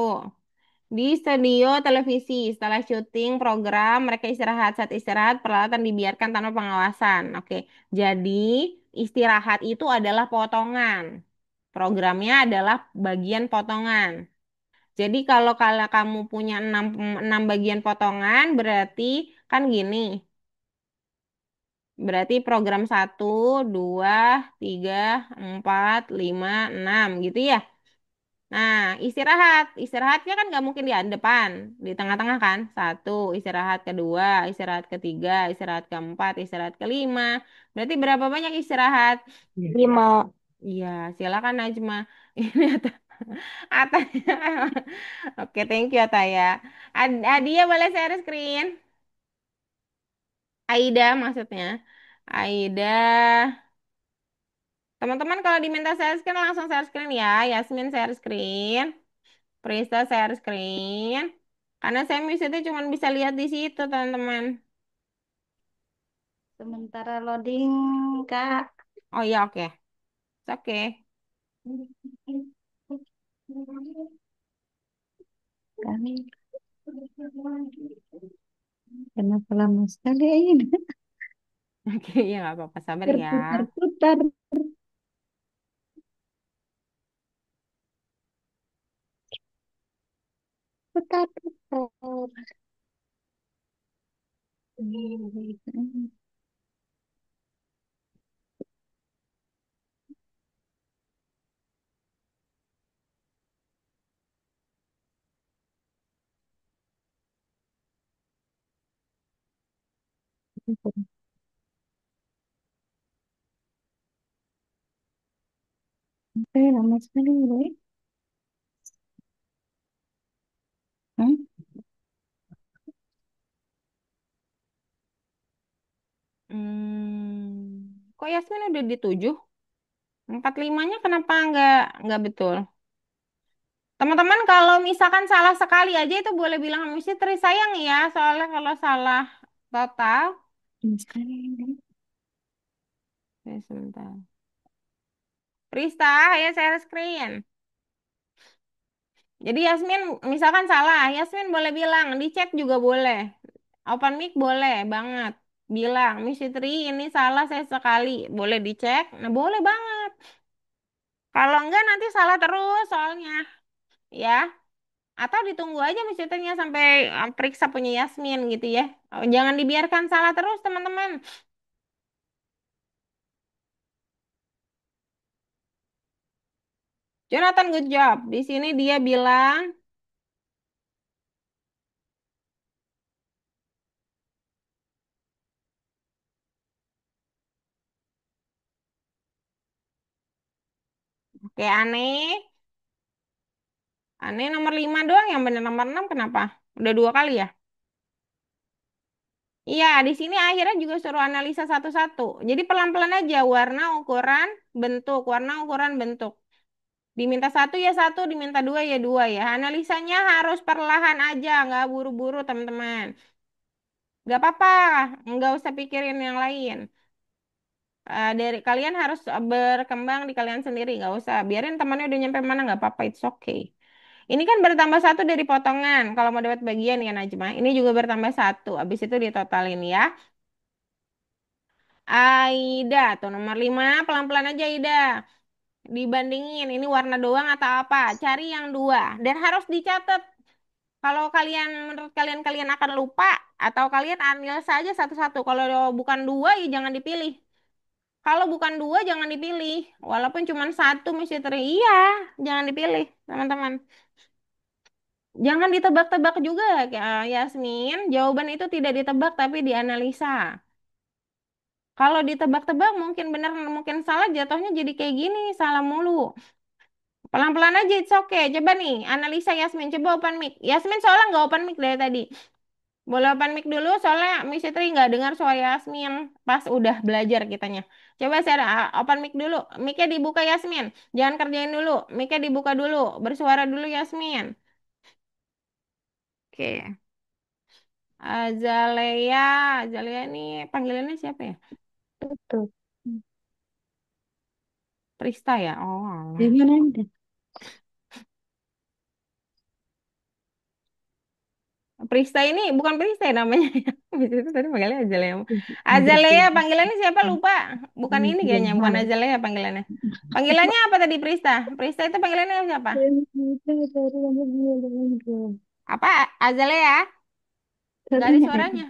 Di studio televisi, setelah syuting program, mereka istirahat. Saat istirahat, peralatan dibiarkan tanpa pengawasan. Oke, jadi istirahat itu adalah potongan. Programnya adalah bagian potongan. Jadi kalau kamu punya 6 bagian potongan, berarti kan gini. Berarti program 1, 2, 3, 4, 5, 6 gitu ya. Nah, istirahat. Istirahatnya kan nggak mungkin di depan, di tengah-tengah kan. Satu, istirahat kedua, istirahat ketiga, istirahat keempat, istirahat kelima. Berarti berapa banyak istirahat? 5. Iya, silakan Najma. Ini Ata. Oke, thank you Ata ya. Adia boleh share screen? Aida maksudnya. Aida. Teman-teman kalau diminta share screen langsung share screen ya. Yasmin share screen. Prista share screen. Karena saya misalnya cuma bisa lihat di situ, teman-teman. Sementara loading, Kak. Oh iya, oke. Oke. Kami kenapa lama sekali ini Oke, ya nggak apa-apa. Sabar ya. berputar-putar, putar-putar. Lama sekali ini. Hmm? Kok Yasmin udah di 7? 45-nya kenapa nggak betul? Teman-teman kalau misalkan salah sekali aja itu boleh bilang sama Miss Fitri, sayang ya. Soalnya kalau salah total. Lama sekali ini. Sebentar. Prista, ya share screen. Jadi Yasmin misalkan salah, Yasmin boleh bilang, di chat juga boleh. Open mic boleh banget. Bilang, Miss Fitri ini salah saya sekali. Boleh dicek? Nah boleh banget. Kalau enggak nanti salah terus soalnya. Ya. Atau ditunggu aja Miss Fitrinya sampai periksa punya Yasmin gitu ya. Jangan dibiarkan salah terus teman-teman. Jonathan good job. Di sini dia bilang, oke aneh. Aneh nomor 5 doang yang bener nomor 6 kenapa? Udah 2 kali ya? Iya, di sini akhirnya juga suruh analisa satu-satu. Jadi pelan-pelan aja warna, ukuran, bentuk, warna, ukuran, bentuk. Diminta satu ya satu, diminta dua ya dua ya. Analisanya harus perlahan aja, nggak buru-buru teman-teman. Nggak apa-apa, nggak usah pikirin yang lain. Dari kalian harus berkembang di kalian sendiri, nggak usah. Biarin temannya udah nyampe mana nggak apa-apa, it's okay. Ini kan bertambah satu dari potongan. Kalau mau dapat bagian ya Najma, ini juga bertambah satu. Habis itu ditotalin ya. Aida tuh nomor 5 pelan-pelan aja Aida. Dibandingin ini warna doang atau apa? Cari yang dua dan harus dicatat. Kalau kalian menurut kalian akan lupa atau kalian ambil saja satu-satu. Kalau bukan dua ya jangan dipilih. Kalau bukan dua jangan dipilih. Walaupun cuma satu mesti iya, jangan dipilih, teman-teman. Jangan ditebak-tebak juga, Yasmin. Jawaban itu tidak ditebak tapi dianalisa. Kalau ditebak-tebak mungkin benar, mungkin salah, jatuhnya jadi kayak gini, salah mulu. Pelan-pelan aja, it's okay. Coba nih, analisa Yasmin. Coba open mic. Yasmin soalnya nggak open mic dari tadi. Boleh open mic dulu, soalnya Miss Fitri nggak dengar suara Yasmin pas udah belajar kitanya. Coba saya open mic dulu. Mic-nya dibuka Yasmin. Jangan kerjain dulu. Mic-nya dibuka dulu. Bersuara dulu Yasmin. Oke. Azalea. Azalea ini panggilannya siapa ya? Betul. Prista ya? Oh, Di alah. mana ada? Prista ini bukan Prista ya namanya. Habis itu tadi panggilnya Azalea. Ada Azalea tuh. panggilannya siapa lupa? Bukan ini Tiga kayaknya, bukan hal. Azalea panggilannya. Panggilannya apa tadi Prista? Prista itu panggilannya siapa? Apa? Azalea? Nggak ada Katanya suaranya.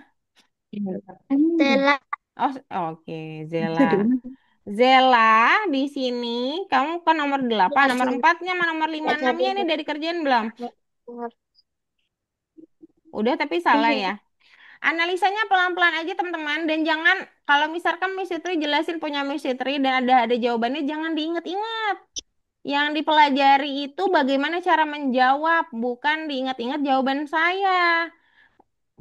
Stella, Oh, oke, Zela. bisa diulang. Zela di sini kamu kan nomor 8, nomor Yasmin. 4-nya sama nomor 5 Ya, tadi 6-nya ini dari kerjaan belum? dengar. Udah tapi salah Iya. ya. Analisanya pelan-pelan aja teman-teman dan jangan kalau misalkan Miss Fitri jelasin punya Miss Fitri dan ada jawabannya jangan diinget-inget. Yang dipelajari itu bagaimana cara menjawab, bukan diingat-ingat jawaban saya.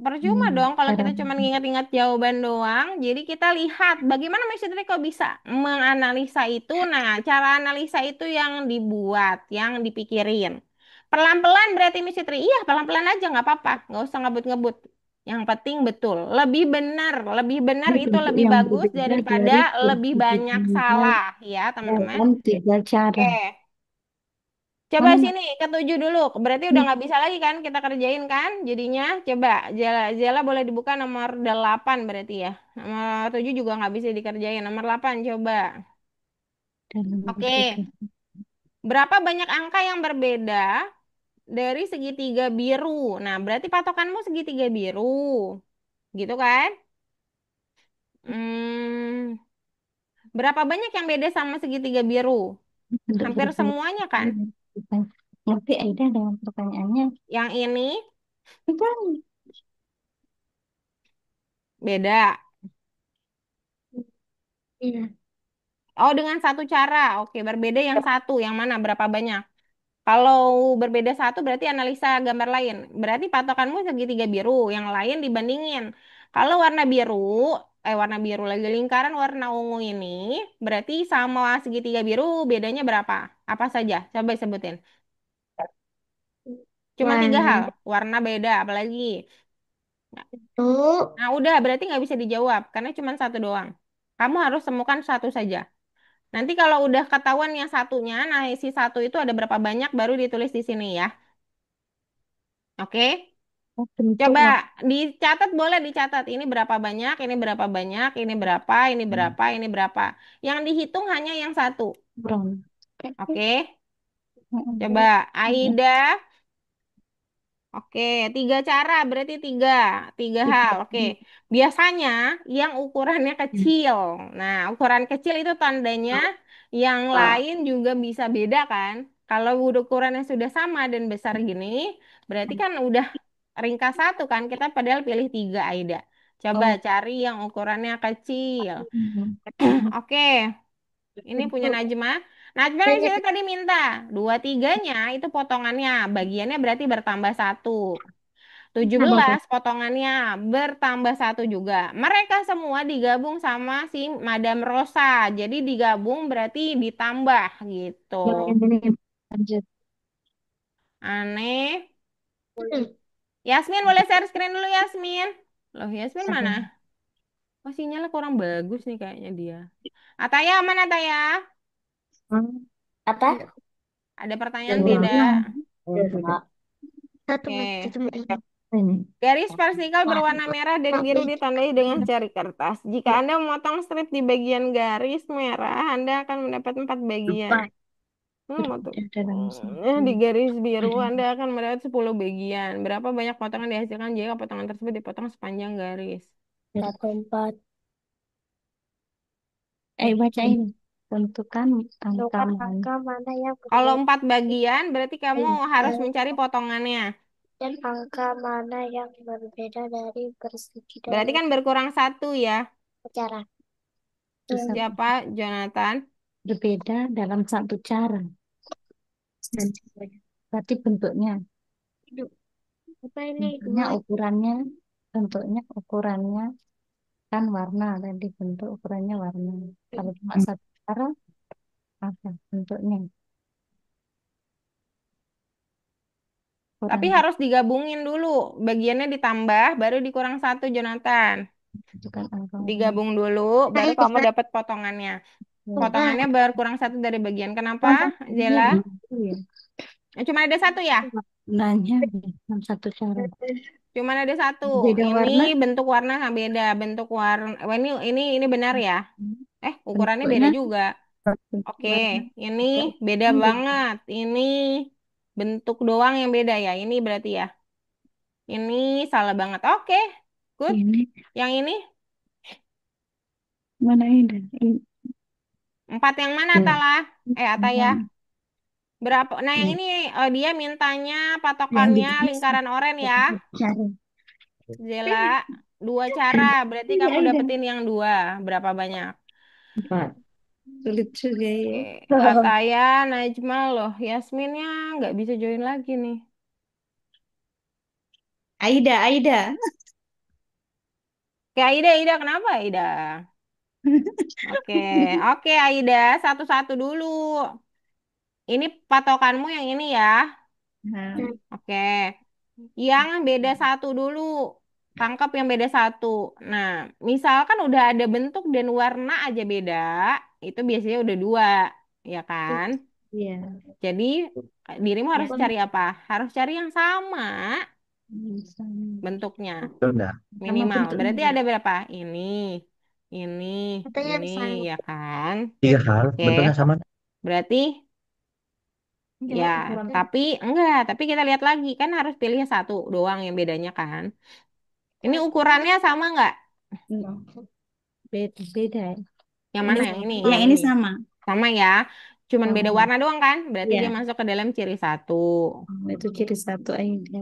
Percuma dong kalau Cara kita cuma nginget-inget jawaban doang. Jadi kita lihat bagaimana Mas Fitri kok bisa menganalisa itu. Nah, cara analisa itu yang dibuat, yang dipikirin. Pelan-pelan berarti Mas Fitri. Iya, pelan-pelan aja nggak apa-apa. Nggak usah ngebut-ngebut. Yang penting betul. Lebih benar. Lebih benar ini itu bentuk lebih yang bagus berbeda daripada dari lebih banyak pertunjukan salah. Ya, teman-teman. dalam tiga Oke. cara. Coba Mana nggak? sini ketujuh dulu. Berarti udah Nih, nggak bisa lagi kan kita kerjain kan? Jadinya coba Zela, Zela boleh dibuka nomor 8 berarti ya. Nomor 7 juga nggak bisa dikerjain. Nomor 8 coba. dalam Oke. bertiga. Berapa banyak angka yang berbeda dari segitiga biru? Nah, berarti patokanmu segitiga biru. Gitu kan? Hmm, berapa banyak yang beda sama segitiga biru? Untuk Hampir berbuat semuanya kan? bukan. Ngerti Aida dengan pertanyaannya? Yang ini Bukan. beda. Iya. Oh, dengan satu cara. Oke, berbeda yang satu. Yang mana? Berapa banyak? Kalau berbeda satu berarti analisa gambar lain. Berarti patokanmu segitiga biru. Yang lain dibandingin. Kalau warna biru lagi lingkaran warna ungu ini, berarti sama segitiga biru bedanya berapa? Apa saja? Coba sebutin. Cuma tiga Warna hal. Warna beda, apalagi. itu Nah, udah berarti nggak bisa dijawab karena cuma satu doang. Kamu harus temukan satu saja. Nanti kalau udah ketahuan yang satunya, nah si satu itu ada berapa banyak baru ditulis di sini ya. Oke? Bentuk Coba warna dicatat, boleh dicatat. Ini berapa banyak, ini berapa banyak, ini berapa, ini berapa, ini berapa. Yang dihitung hanya yang satu. brown. Oke? Coba Aida. Oke, tiga cara berarti tiga hal. Oke, biasanya yang ukurannya kecil. Nah, ukuran kecil itu tandanya yang lain juga bisa beda kan? Kalau udah ukurannya sudah sama dan besar gini, berarti kan udah ringkas satu kan? Kita padahal pilih tiga Aida. Coba Oh, cari yang ukurannya kecil. Oke, ini punya bentuk Najma. Najma di situ tadi minta dua tiganya itu potongannya, bagiannya berarti bertambah satu. tujuh apa apa? belas potongannya bertambah satu juga. Mereka semua digabung sama si Madam Rosa. Jadi digabung berarti ditambah gitu. Ini lanjut. Aneh. Yasmin boleh share screen dulu Yasmin. Loh Yasmin mana? Oh sinyalnya kurang bagus nih kayaknya dia. Ataya mana Ataya? apa? Ada pertanyaan Ini tidak? Satu menit Oke. satu menit. ini. Garis vertikal berwarna merah dan biru ditandai dengan jari kertas. Jika Anda memotong strip di bagian garis merah, Anda akan mendapat 4 bagian. Berbeda dalam Di satu. garis biru Ada Anda akan mendapat 10 bagian. Berapa banyak potongan dihasilkan jika potongan tersebut dipotong sepanjang garis? Satu empat. bacain. Tentukan angka Bukan mana. angka mana yang Kalau berbeda. 4 bagian, berarti kamu harus mencari potongannya. Dan angka mana yang berbeda dari persegi Berarti dalam kan berkurang satu ya. cara? Bisa Siapa? Jonathan. berbeda dalam satu cara. Dan berarti bentuknya, Apa ini bentuknya, dua? ukurannya, bentuknya, ukurannya kan warna tadi bentuk ukurannya warna. Kalau cuma satu cara, apa bentuknya? Tapi Ukuran harus digabungin dulu. Bagiannya ditambah, baru dikurang satu, Jonathan. itu kan angka warna. Digabung dulu, baru kamu dapat potongannya. Potongannya berkurang satu dari bagian. Kenapa, Iya, Zela? itu ya. Cuma ada satu ya? Warnanya dalam satu cara. Cuma ada satu. Beda Ini warna, bentuk warna sama beda. Bentuk warna. Ini benar ya? Ukurannya beda bentuknya, juga. bentuk Oke, warna, ini beda beda ukuran beda. banget. Ini bentuk doang yang beda ya. Ini berarti ya. Ini salah banget. Oke, good. Ini Yang ini mana ini? Ini empat yang mana Hmm. Atala? Ataya. yang Berapa? Nah, yang yang ini dia mintanya yang patokannya dijenis lingkaran oranye ya. cari. Zela, dua cara. Berarti Iya, kamu iya. dapetin yang dua. Berapa banyak? Empat. Sulit juga ya. Oke, Ataya, Najma loh. Yasminnya nggak bisa join lagi nih. Aida, Aida. Oke, Aida, kenapa Aida? Oke, oke Aida, satu-satu dulu. Ini patokanmu yang ini ya. Nah, Oke, yang beda satu dulu. Tangkap yang beda satu. Nah, misalkan udah ada bentuk dan warna aja beda, itu biasanya udah dua, ya kan? Iya. Jadi dirimu harus Ya, cari apa? Harus cari yang sama sama bentuknya Betul enggak? sama minimal. bentuknya. Berarti ada berapa? Ini, Katanya ini, sama. ya kan? Tiga hal. Oke, Bentuknya sama. berarti ya, Enggak, ukuran. tapi kita lihat lagi kan harus pilih satu doang yang bedanya kan. Ini ukurannya sama nggak? Beda, beda ya. Yang ini mana yang ini? yang Yang ini ini. sama. Sama ya. Cuman beda Sama. warna doang kan? Berarti dia Ya. masuk ke dalam ciri satu. Itu ciri satu aja.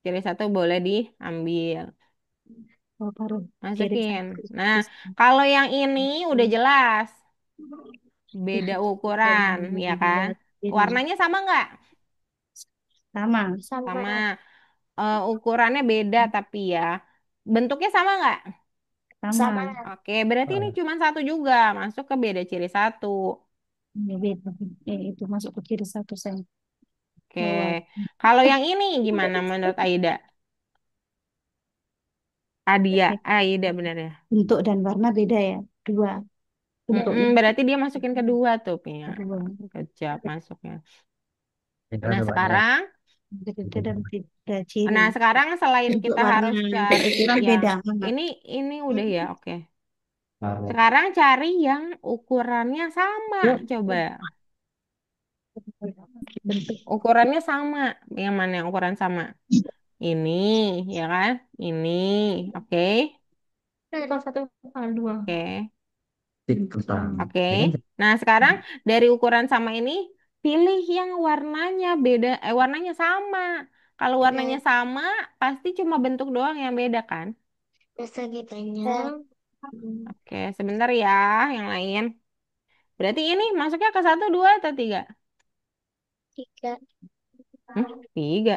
Ciri satu boleh diambil. Oh, baru ciri Masukin. satu. Nah, kalau yang ini udah jelas. Beda Beda, ukuran, ya kan? beda, beda. Warnanya sama nggak? Sama, Sama. Sama. Ukurannya beda tapi ya. Bentuknya sama nggak? sama. Sama. Oke, berarti ini cuma satu juga. Masuk ke beda ciri satu. Ini beda. Itu masuk ke ciri satu saya. Oke. Lewat. Kalau yang ini gimana menurut Aida? Adia, Aida benar ya. Bentuk dan warna beda ya. Dua. Bentuknya Berarti dia masukin kedua tuh, Pia. dua. Kejap masuknya. Itu Nah, ada banyak. sekarang, Beda dan beda ciri. nah sekarang selain Bentuk kita harus warna dan cari ukuran yang beda. Mama. ini udah ya, oke. Baru. Sekarang cari yang ukurannya sama, coba. Bentuk Ukurannya sama. Yang mana yang ukuran sama? Ini, ya kan? Ini, oke. Bukan satu kali dua. Oke. Tik pertama. Oke. Ya kan? Nah, sekarang dari ukuran sama ini pilih yang warnanya beda, warnanya sama. Kalau warnanya sama, pasti cuma bentuk doang yang beda kan? Persegi panjang. Oke, sebentar ya, yang lain. Berarti ini masuknya ke satu, dua, atau tiga? Tiga. Tiga.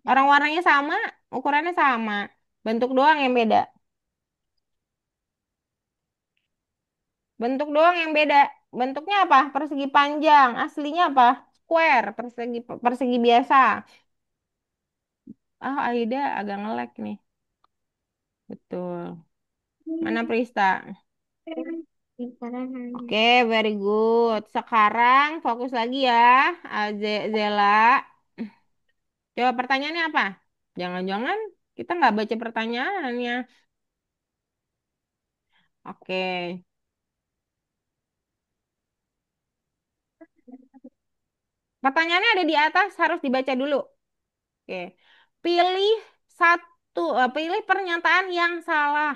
Orang warnanya sama, ukurannya sama. Bentuk doang yang beda. Bentuk doang yang beda. Bentuknya apa? Persegi panjang. Aslinya apa? Square, persegi persegi biasa. Ah, Aida agak ngelek nih. Betul. Mana Prista? Lingkaran. Oke, very good. Sekarang fokus lagi ya, Zela. Coba pertanyaannya apa? Jangan-jangan kita nggak baca pertanyaannya. Oke. Pertanyaannya ada di atas, harus dibaca dulu. Oke. Pilih pilih pernyataan yang salah.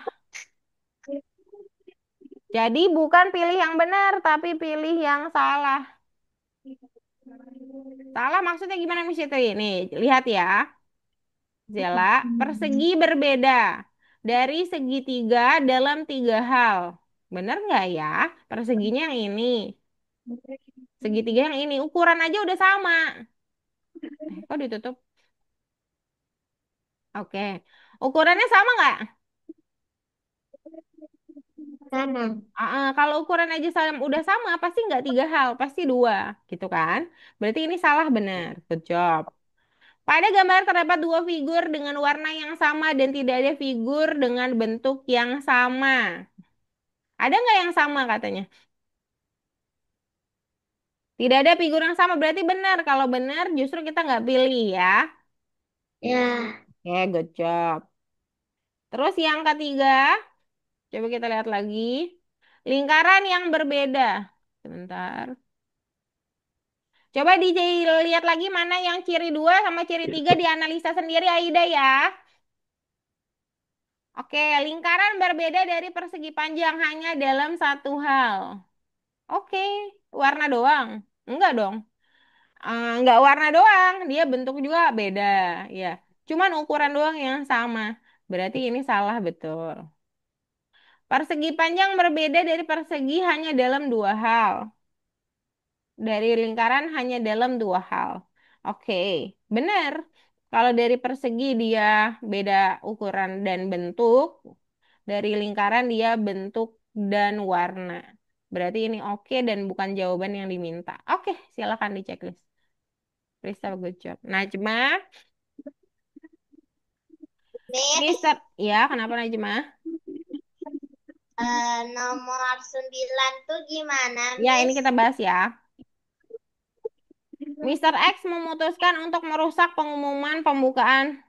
Jadi bukan pilih yang benar, tapi pilih yang salah. Salah maksudnya gimana Miss Siti? Nih, lihat ya. Zela, persegi berbeda dari segitiga dalam tiga hal. Bener nggak ya? Perseginya yang ini, segitiga yang ini, ukuran aja udah sama. Kok ditutup? Oke. Ukurannya sama nggak? Sama. Kalau ukuran aja udah sama, pasti nggak tiga hal, pasti dua, gitu kan? Berarti ini salah benar. Good job. Pada gambar terdapat dua figur dengan warna yang sama dan tidak ada figur dengan bentuk yang sama. Ada nggak yang sama katanya? Tidak ada figur yang sama, berarti benar. Kalau benar, justru kita nggak pilih ya. Ya. Oke, good job. Terus yang ketiga, coba kita lihat lagi. Lingkaran yang berbeda. Sebentar. Coba dilihat lagi mana yang ciri dua sama ciri tiga dianalisa sendiri Aida ya. Oke, lingkaran berbeda dari persegi panjang hanya dalam satu hal. Oke, warna doang. Enggak dong. Enggak warna doang, dia bentuk juga beda. Ya, cuman ukuran doang yang sama. Berarti ini salah betul. Persegi panjang berbeda dari persegi hanya dalam dua hal. Dari lingkaran hanya dalam dua hal. Oke, benar. Kalau dari persegi dia beda ukuran dan bentuk, dari lingkaran dia bentuk dan warna. Berarti ini oke dan bukan jawaban yang diminta. Oke, silakan di checklist. Please have a good job. Najma, Miss, Mister, ya kenapa Najma? nomor 9 tuh gimana, Ya ini Miss? kita bahas ya. Mister X memutuskan untuk merusak pengumuman pembukaan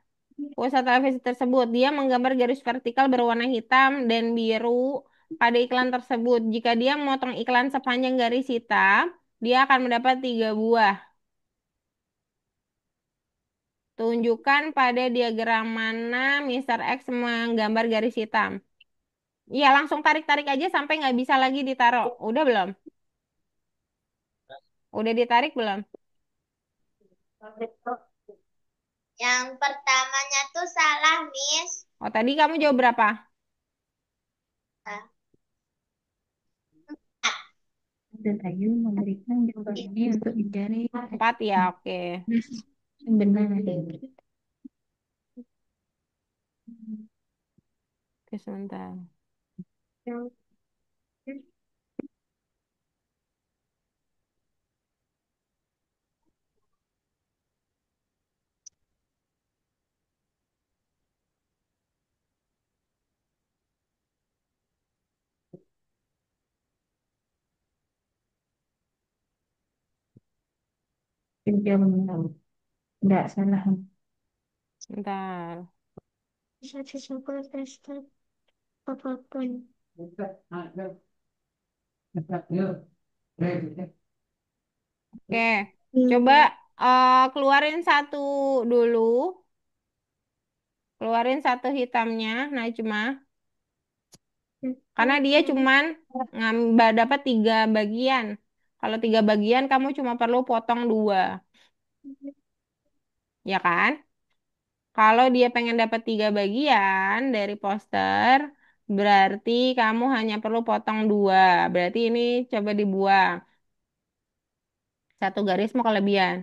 pusat televisi tersebut. Dia menggambar garis vertikal berwarna hitam dan biru pada iklan tersebut. Jika dia memotong iklan sepanjang garis hitam, dia akan mendapat 3 buah. Tunjukkan pada diagram mana Mister X menggambar garis hitam. Iya, langsung tarik-tarik aja sampai nggak bisa lagi ditaruh. Udah belum? Udah ditarik belum? Yang pertamanya tuh salah, Miss. Oh, tadi kamu jawab berapa? Ah, Dan Ayu memberikan jawaban ini untuk mencari 4 ya, oke. yang benar. Oke, sebentar. Jawaban enggak salah. Sebentar. bisa disebut tester apapun. Oke, coba keluarin satu dulu. Keluarin satu hitamnya, Najma. Karena dia cuman dapat 3 bagian. Kalau 3 bagian, kamu cuma perlu potong 2, ya kan? Kalau dia pengen dapat 3 bagian dari poster, berarti kamu hanya perlu potong 2. Berarti ini coba dibuang. Satu garis mau kelebihan.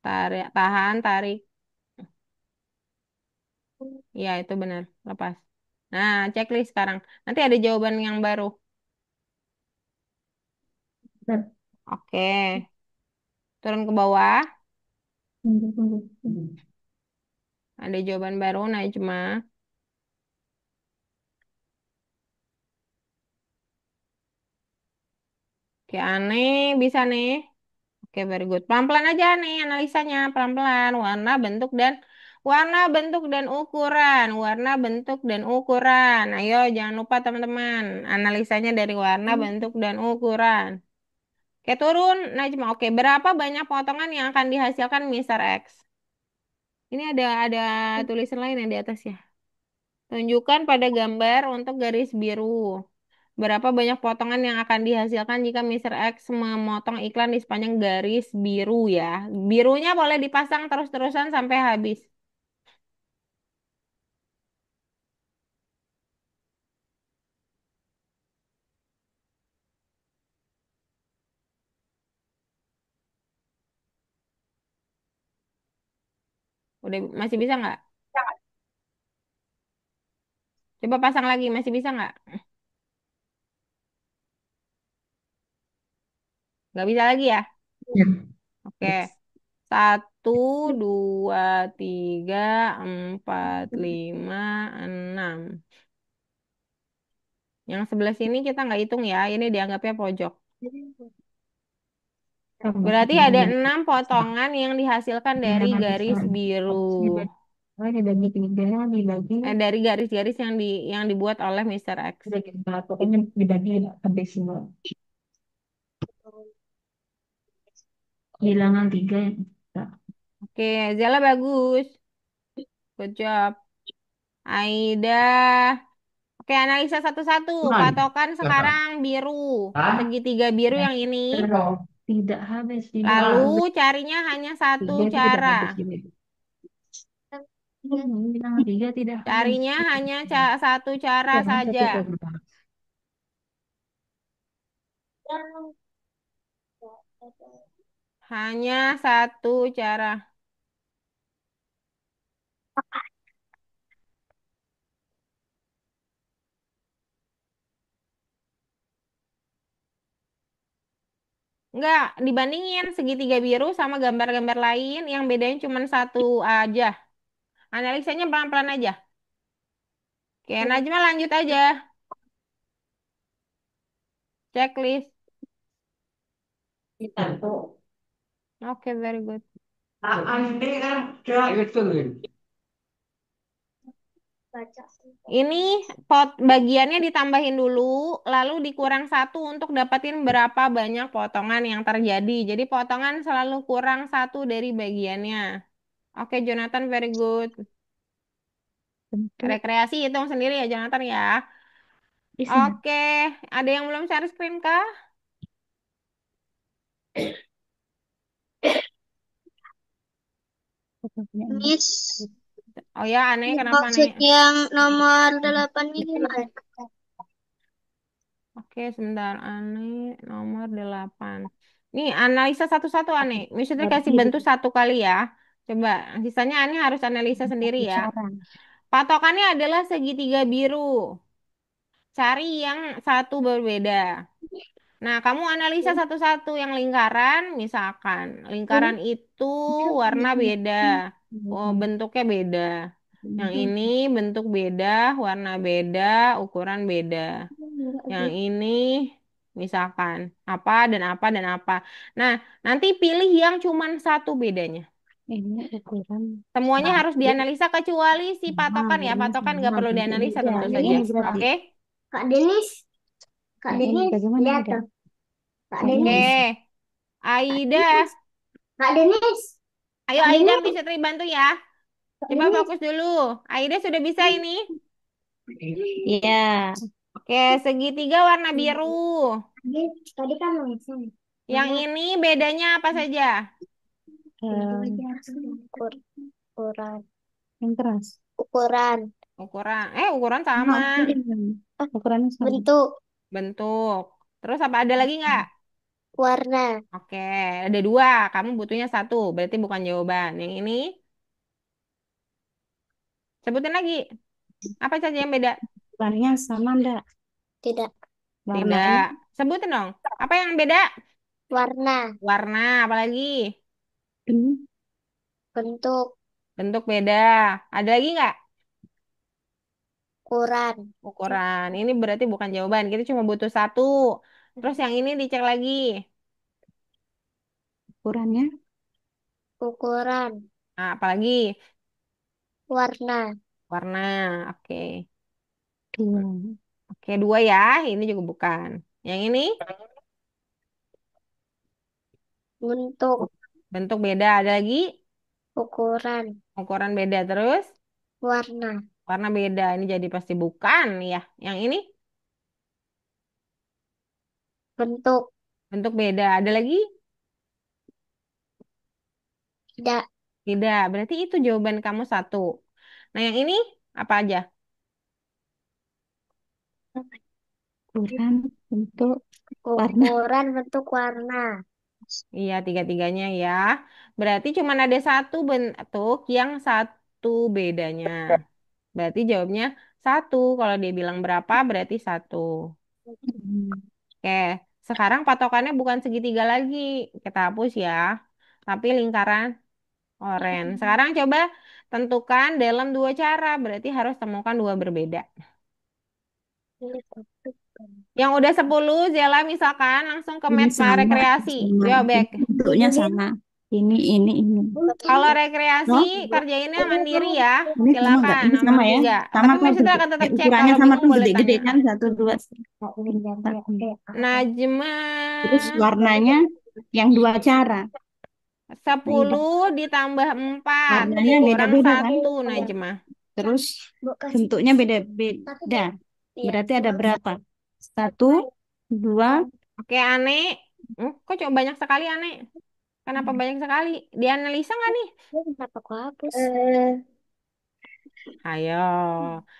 Tarik, tahan, tarik. Ya, itu benar. Lepas. Nah, checklist sekarang. Nanti ada jawaban yang baru. Oke. Turun ke bawah. Ada jawaban baru, Najma. Oke, aneh. Bisa nih. Oke, very good. Pelan-pelan aja nih analisanya. Pelan-pelan. Warna, bentuk, dan ukuran. Warna, bentuk, dan ukuran. Ayo, jangan lupa teman-teman. Analisanya dari warna, bentuk, dan ukuran. Oke, turun. Najma. Oke, berapa banyak potongan yang akan dihasilkan Mister X? Ini ada tulisan lain yang di atas ya. Tunjukkan pada gambar untuk garis biru. Berapa banyak potongan yang akan dihasilkan jika Mister X memotong iklan di sepanjang garis biru ya? Birunya boleh dipasang terus-terusan sampai habis. Udah masih bisa nggak? Coba pasang lagi, masih bisa nggak? Nggak bisa lagi ya? Ya. Oke. Satu, dua, tiga, empat, lima, enam. Yang sebelah sini kita nggak hitung ya. Ini dianggapnya pojok. Berarti ada 6 potongan yang dihasilkan dari garis biru. Dibagi tiga, dibagi Dari garis-garis yang dibuat oleh Mister X. dibagi empat, pokoknya dibagi habis semua. Bilangan tiga yang kita. Oke, Zela bagus. Good job. Aida. Oke, analisa satu-satu. Mana? Patokan Siapa? sekarang biru. Hah? Segitiga biru Ya, yang ini. tidak habis, tidak Lalu habis. carinya hanya satu Tiga itu tidak cara. habis juga. Bilangan tiga tidak habis. Carinya hanya satu cara Jangan saja. satu coba. Hanya satu cara. Enggak, dibandingin segitiga biru sama gambar-gambar lain yang bedanya cuma satu aja. Analisanya pelan-pelan aja. Oke, Najma lanjut aja. Checklist. Kita tuh. Oke, very good. Ini kan udah itu. Ini pot bagiannya ditambahin dulu, lalu dikurang satu untuk dapatin berapa banyak potongan yang terjadi. Jadi potongan selalu kurang satu dari bagiannya. Oke, Jonathan, very good. Bentuk Rekreasi hitung sendiri ya, Jonathan ya. isinya. Oke, ada yang belum share screen kah? Fotonya ini. Miss, Oh ya, aneh, kenapa aneh? maksud yang nomor 8 ini gimana? Oke, sebentar. Aneh, nomor 8. Nih, analisa satu-satu aneh. Misalnya kasih Bagi bantu satu kali ya. Coba, sisanya aneh harus analisa sendiri satu ya. cara. Patokannya adalah segitiga biru. Cari yang satu berbeda. Nah, kamu analisa satu-satu yang lingkaran, misalkan. Lingkaran itu warna beda. Oh, bentuknya beda. Yang ini bentuk beda, warna beda, ukuran beda. Yang ini misalkan apa dan apa dan apa. Nah, nanti pilih yang cuman satu bedanya. Ini ukuran Semuanya harus satu. dianalisa kecuali si Nah, patokan ya. ini Patokan nggak sama perlu bentuknya dianalisa beda. tentu Ini saja. berarti Oke? Kak Denis, Kak yang ini Denis, bagaimana lihat beda? tuh. Kak Yang Oke. ini. Denis, Kak Aida. Denis, Kak Denis, Ayo Kak Aida Denis, bisa bantu ya. Kak Coba Denis. fokus dulu. Aida sudah bisa ini. Iya. Oke, segitiga warna biru. Tadi kan langsung. Yang ini bedanya apa saja? Ukuran, Yang keras. ukuran, Ukuran sama. Nah, ukurannya sama. bentuk, Bentuk. Terus apa ada lagi nggak? warna, Oke, ada dua. Kamu butuhnya satu. Berarti bukan jawaban. Yang ini, sebutin lagi. Apa saja yang beda? Ukurannya sama enggak? tidak, Tidak. Warnanya Sebutin dong. Apa yang beda? warna, Warna, apalagi? ini bentuk, Bentuk beda. Ada lagi nggak? ukuran, Ukuran. Ini berarti bukan jawaban. Kita cuma butuh satu. Terus yang ini dicek lagi. ukurannya ukuran, Nah, apalagi? warna, Warna. Oke. dua. Oke, dua ya. Ini juga bukan. Yang ini bentuk, bentuk beda. Ada lagi? ukuran, Ukuran beda. Terus warna, warna beda. Ini jadi pasti bukan ya. Yang ini bentuk Bentuk beda. Ada lagi? tidak Tidak. Berarti itu jawaban kamu satu. Nah, yang ini apa aja? Ukuran, bentuk, warna. ukuran bentuk warna. Iya, tiga-tiganya ya. Berarti cuma ada satu bentuk yang satu bedanya. Berarti jawabnya satu. Kalau dia bilang berapa, berarti satu. Hmm. Oke, sekarang patokannya bukan segitiga lagi. Kita hapus ya. Tapi lingkaran oren. Sekarang coba tentukan dalam dua cara. Berarti harus temukan dua berbeda. Yang udah 10, Zela misalkan langsung ke Ini Metma sama, rekreasi. sama. Yo, Ini back. bentuknya sama. Ini. Kalau rekreasi Oh, kerjainnya mandiri ya. ini sama nggak? Silakan Ini nomor sama ya? 3. Sama Tapi apa Mas Citra gede? akan tetap cek Ukurannya kalau sama bingung tuh boleh gede-gede tanya. kan? Satu, dua. Najma Terus warnanya yang dua cara. Beda. 10 ditambah 4 Warnanya kurang beda-beda kan? 1 Najma. Terus bentuknya beda-beda. Iya. Berarti ada berapa? Satu, dua, Oke, aneh. Kok coba banyak sekali aneh? Kenapa banyak sekali? Dianalisa nggak nih? Kenapa aku hapus? Ayo.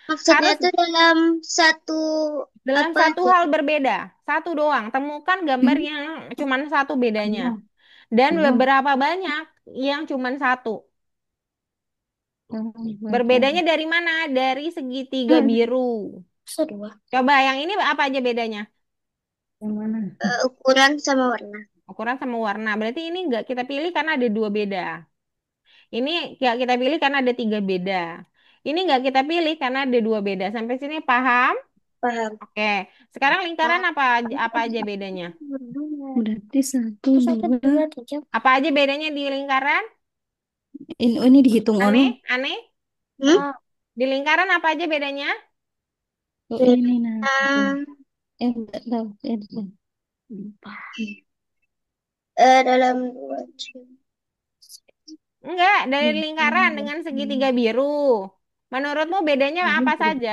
Maksudnya Harus tuh dalam satu dalam apa satu aja? hal berbeda. Satu doang. Temukan gambar hmm, yang cuman satu bedanya. dua, Dan dua, beberapa banyak yang cuman satu. Dua Berbedanya cara. dari mana? Dari segitiga biru. Masa dua? Coba yang ini apa aja bedanya? Yang mana? Ukuran sama warna. Ukuran sama warna. Berarti ini nggak kita pilih karena ada dua beda. Ini nggak kita pilih karena ada tiga beda. Ini nggak kita pilih karena ada dua beda. Sampai sini paham? Paham. Oke. Sekarang lingkaran apa aja bedanya? berarti satu, Satu, dua. dua, tiga. Apa aja bedanya di lingkaran? Ini dihitung ono. Aneh, aneh. Hmm? Di lingkaran apa aja bedanya? Oh, ini nah. Nah, Enggak tahu. dalam dua Enggak, dari lingkaran dengan segitiga biru. Menurutmu bedanya apa saja?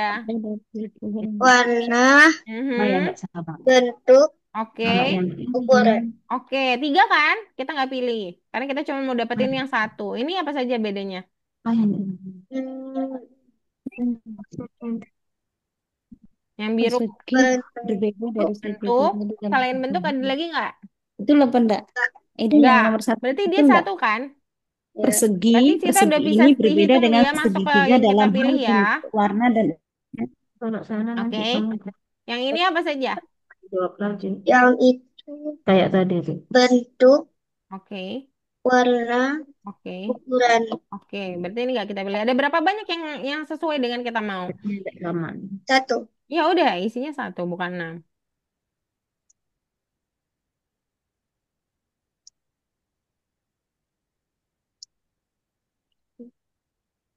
warna, Oh ya Mhm. enggak sama. bentuk, Oke, Kalau yang ukuran. oke, tiga kan? Kita nggak pilih, karena kita cuma mau dapetin yang satu. Ini apa saja bedanya? oh, yang Hmm, Yang biru persegi bentuk, berbeda dari segitiga bentuk, tadi kan. selain bentuk ada lagi nggak? Itu apa enggak? Ini yang Enggak, nomor satu berarti itu dia enggak. satu kan? ya. Persegi, Berarti kita udah persegi bisa ini berbeda dihitung dengan dia masuk ke segitiga yang kita dalam hal pilih ya. bentuk, warna dan kalau sana nanti Oke, kamu yang ini apa saja? jawab lagi Yang itu kayak tadi tuh. bentuk, Oke, warna, oke, ukuran. oke. Berarti ini nggak kita pilih. Ada berapa banyak yang sesuai dengan kita mau? Tidak sama. Satu. Ya udah, isinya satu, bukan enam.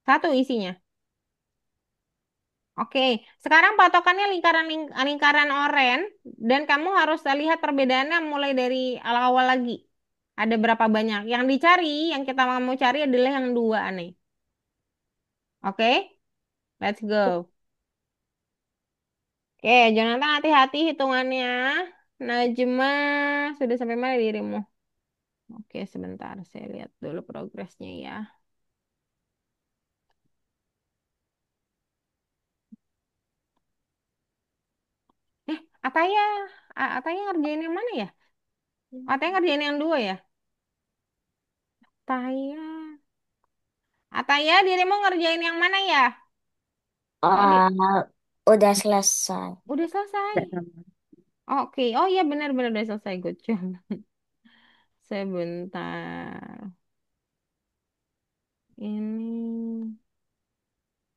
Satu isinya. Oke, sekarang patokannya lingkaran oren dan kamu harus lihat perbedaannya mulai dari awal-awal lagi. Ada berapa banyak? Yang dicari, yang kita mau cari adalah yang dua aneh. Oke, let's go. Oke, Jonathan hati-hati hitungannya. Najma, sudah sampai mana dirimu? Oke, sebentar. Saya lihat dulu progresnya ya. Ataya, Ataya ngerjain yang mana ya? Ataya ngerjain yang dua ya? Ataya. Ataya, dirimu ngerjain yang mana ya? Kok di... Udah selesai. Udah selesai. Tidak sama. Oke, oh iya benar-benar udah selesai. Good job. Sebentar. Ini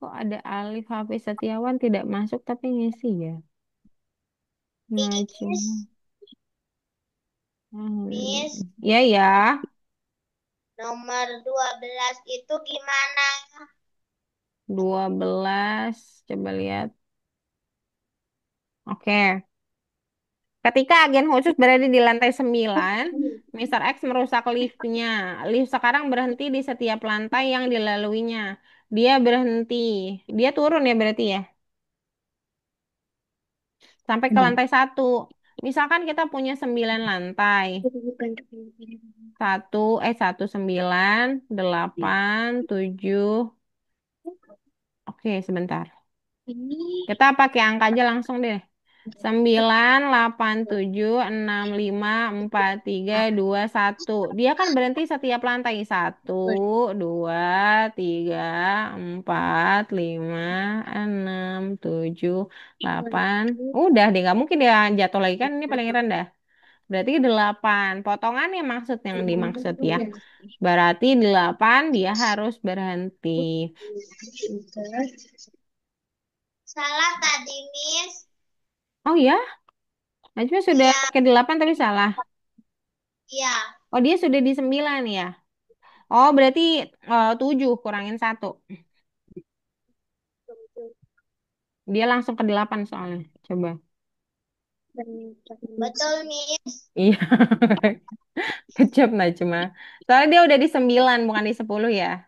kok ada Alif Hafiz Setiawan tidak masuk tapi ngisi ya? Najma. Miss, Miss, Ya ya. nomor 12 itu gimana? 12. Coba lihat. Oke. Ketika agen khusus berada di lantai 9, Mr. X merusak liftnya. Lift sekarang berhenti di setiap lantai yang dilaluinya. Dia berhenti. Dia turun ya berarti ya. Sampai ke Ya. lantai 1. Misalkan kita punya 9 lantai. Satu, 9, 8, 7. Oke, sebentar. Kita pakai angka aja langsung deh. 9, 8, 7, 6, 5, 4, 3, 2, 1. Dia kan berhenti setiap lantai. 1, 2, 3, 4, 5, 6, 7, 8. Udah deh, nggak mungkin dia jatuh lagi kan ini paling rendah. Berarti 8. Potongannya maksud yang dimaksud ya. Berarti 8 dia harus berhenti. Salah tadi, Miss. Oh ya, Najwa sudah Iya, pakai 8 tapi salah. iya. Oh dia sudah di 9 ya. Oh berarti 7 kurangin 1. Dia langsung ke 8 soalnya. Coba. Betul, Miss. Iya. Kecap Najma. Soalnya dia udah di 9 bukan di 10 ya.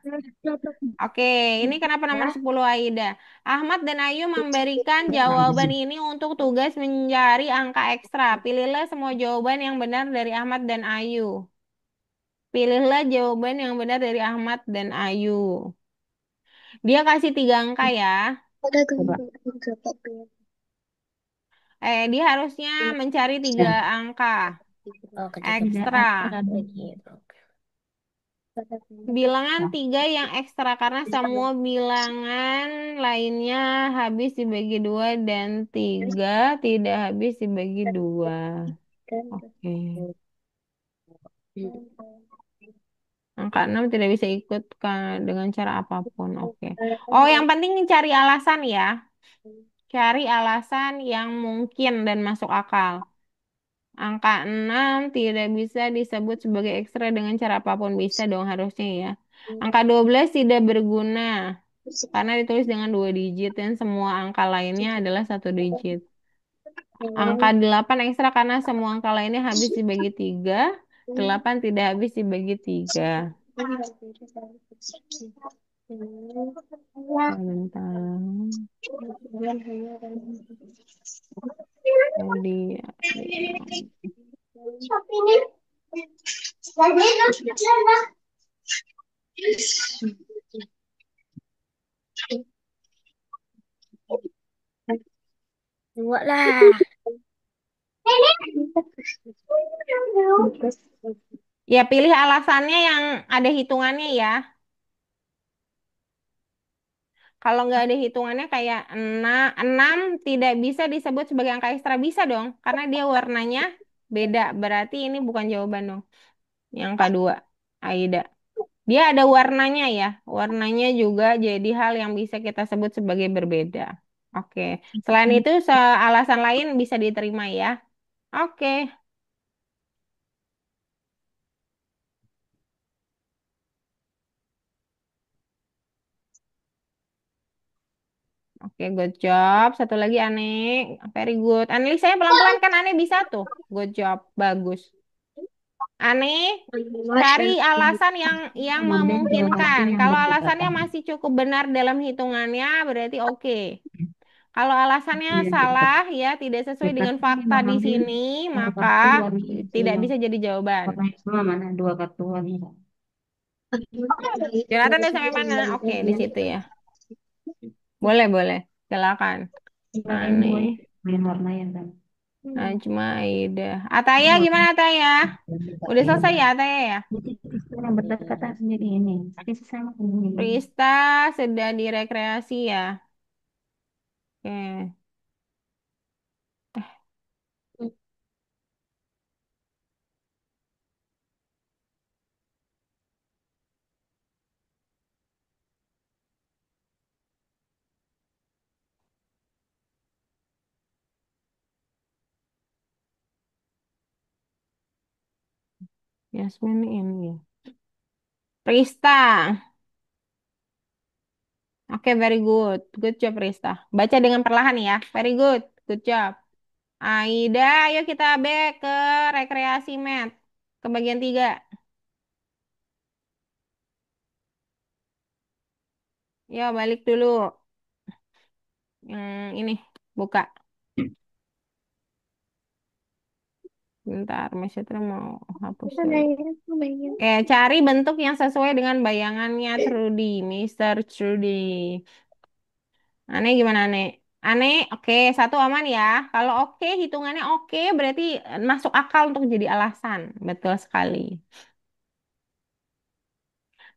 Oke, ini kenapa nomor 10 Aida? Ahmad dan Ayu memberikan jawaban ini untuk tugas mencari angka ekstra. Pilihlah semua jawaban yang benar dari Ahmad dan Ayu. Pilihlah jawaban yang benar dari Ahmad dan Ayu. Dia kasih 3 angka ya. Coba. Dia harusnya mencari 3 angka Oh, Tiga ekstra. ekstra dulu. gitu. Bilangan Nah, 3 yang ekstra karena semua bilangan lainnya habis dibagi 2 dan 3 tidak habis dibagi 2. Oke. Angka 6 tidak bisa ikut dengan cara apapun. Oke. Oh, yang penting cari alasan ya. Cari alasan yang mungkin dan masuk akal. Angka 6 tidak bisa disebut sebagai ekstra dengan cara apapun. Bisa dong harusnya ya. Angka 12 tidak berguna karena ditulis dengan 2 digit dan semua angka lainnya adalah 1 digit. Angka 8 ekstra karena semua angka lainnya habis dibagi 3. 8 tidak habis dibagi 3. Sebentar. Kemudian, Dua lah. ya pilih alasannya yang ada hitungannya ya. Kalau nggak ada hitungannya kayak 6 tidak bisa disebut sebagai angka ekstra bisa dong. Karena dia warnanya beda. Berarti ini bukan jawaban dong. Yang kedua, Aida. Dia ada warnanya ya. Warnanya juga jadi hal yang bisa kita sebut sebagai berbeda. Oke. Selain itu, alasan lain bisa diterima ya. Oke. Oke, good job. Satu lagi aneh. Very good. Analisanya pelan-pelan kan aneh bisa tuh. Good job. Bagus. Aneh, cari alasan yang kemudian jawaban memungkinkan. yang Kalau alasannya berdekatan. masih cukup benar dalam hitungannya, berarti oke. Kalau alasannya Iya, salah, ya tidak sesuai dengan dekatnya fakta di memang sini, dua maka kartuan itu tidak bisa jadi jawaban. warnanya semua mana dua kartuan ya. Jonathan udah sampai mana? Oke, di situ ya. Boleh, boleh. Silakan. Selain dua Aneh. itu main warnanya kan. Najma, Aida. Ataya Dua gimana Ataya? Udah selesai ya Ataya ya? itu yang berdekatan sendiri ini. Tapi sama ini. Prista sudah direkreasi ya. Oke. Yasmin ini ya. Prista. Oke, very good. Good job, Prista. Baca dengan perlahan ya. Very good. Good job. Aida, ayo kita back ke rekreasi math. Ke bagian 3. Yo, balik dulu. Yang ini, buka. Bentar, Mas Citra mau hapus Udah dulu. bayar, aku bayar. Cari bentuk yang sesuai dengan bayangannya Trudy, Mister Trudy. Aneh gimana aneh? Aneh, oke, satu aman ya. Kalau oke, hitungannya oke, berarti masuk akal untuk jadi alasan. Betul sekali.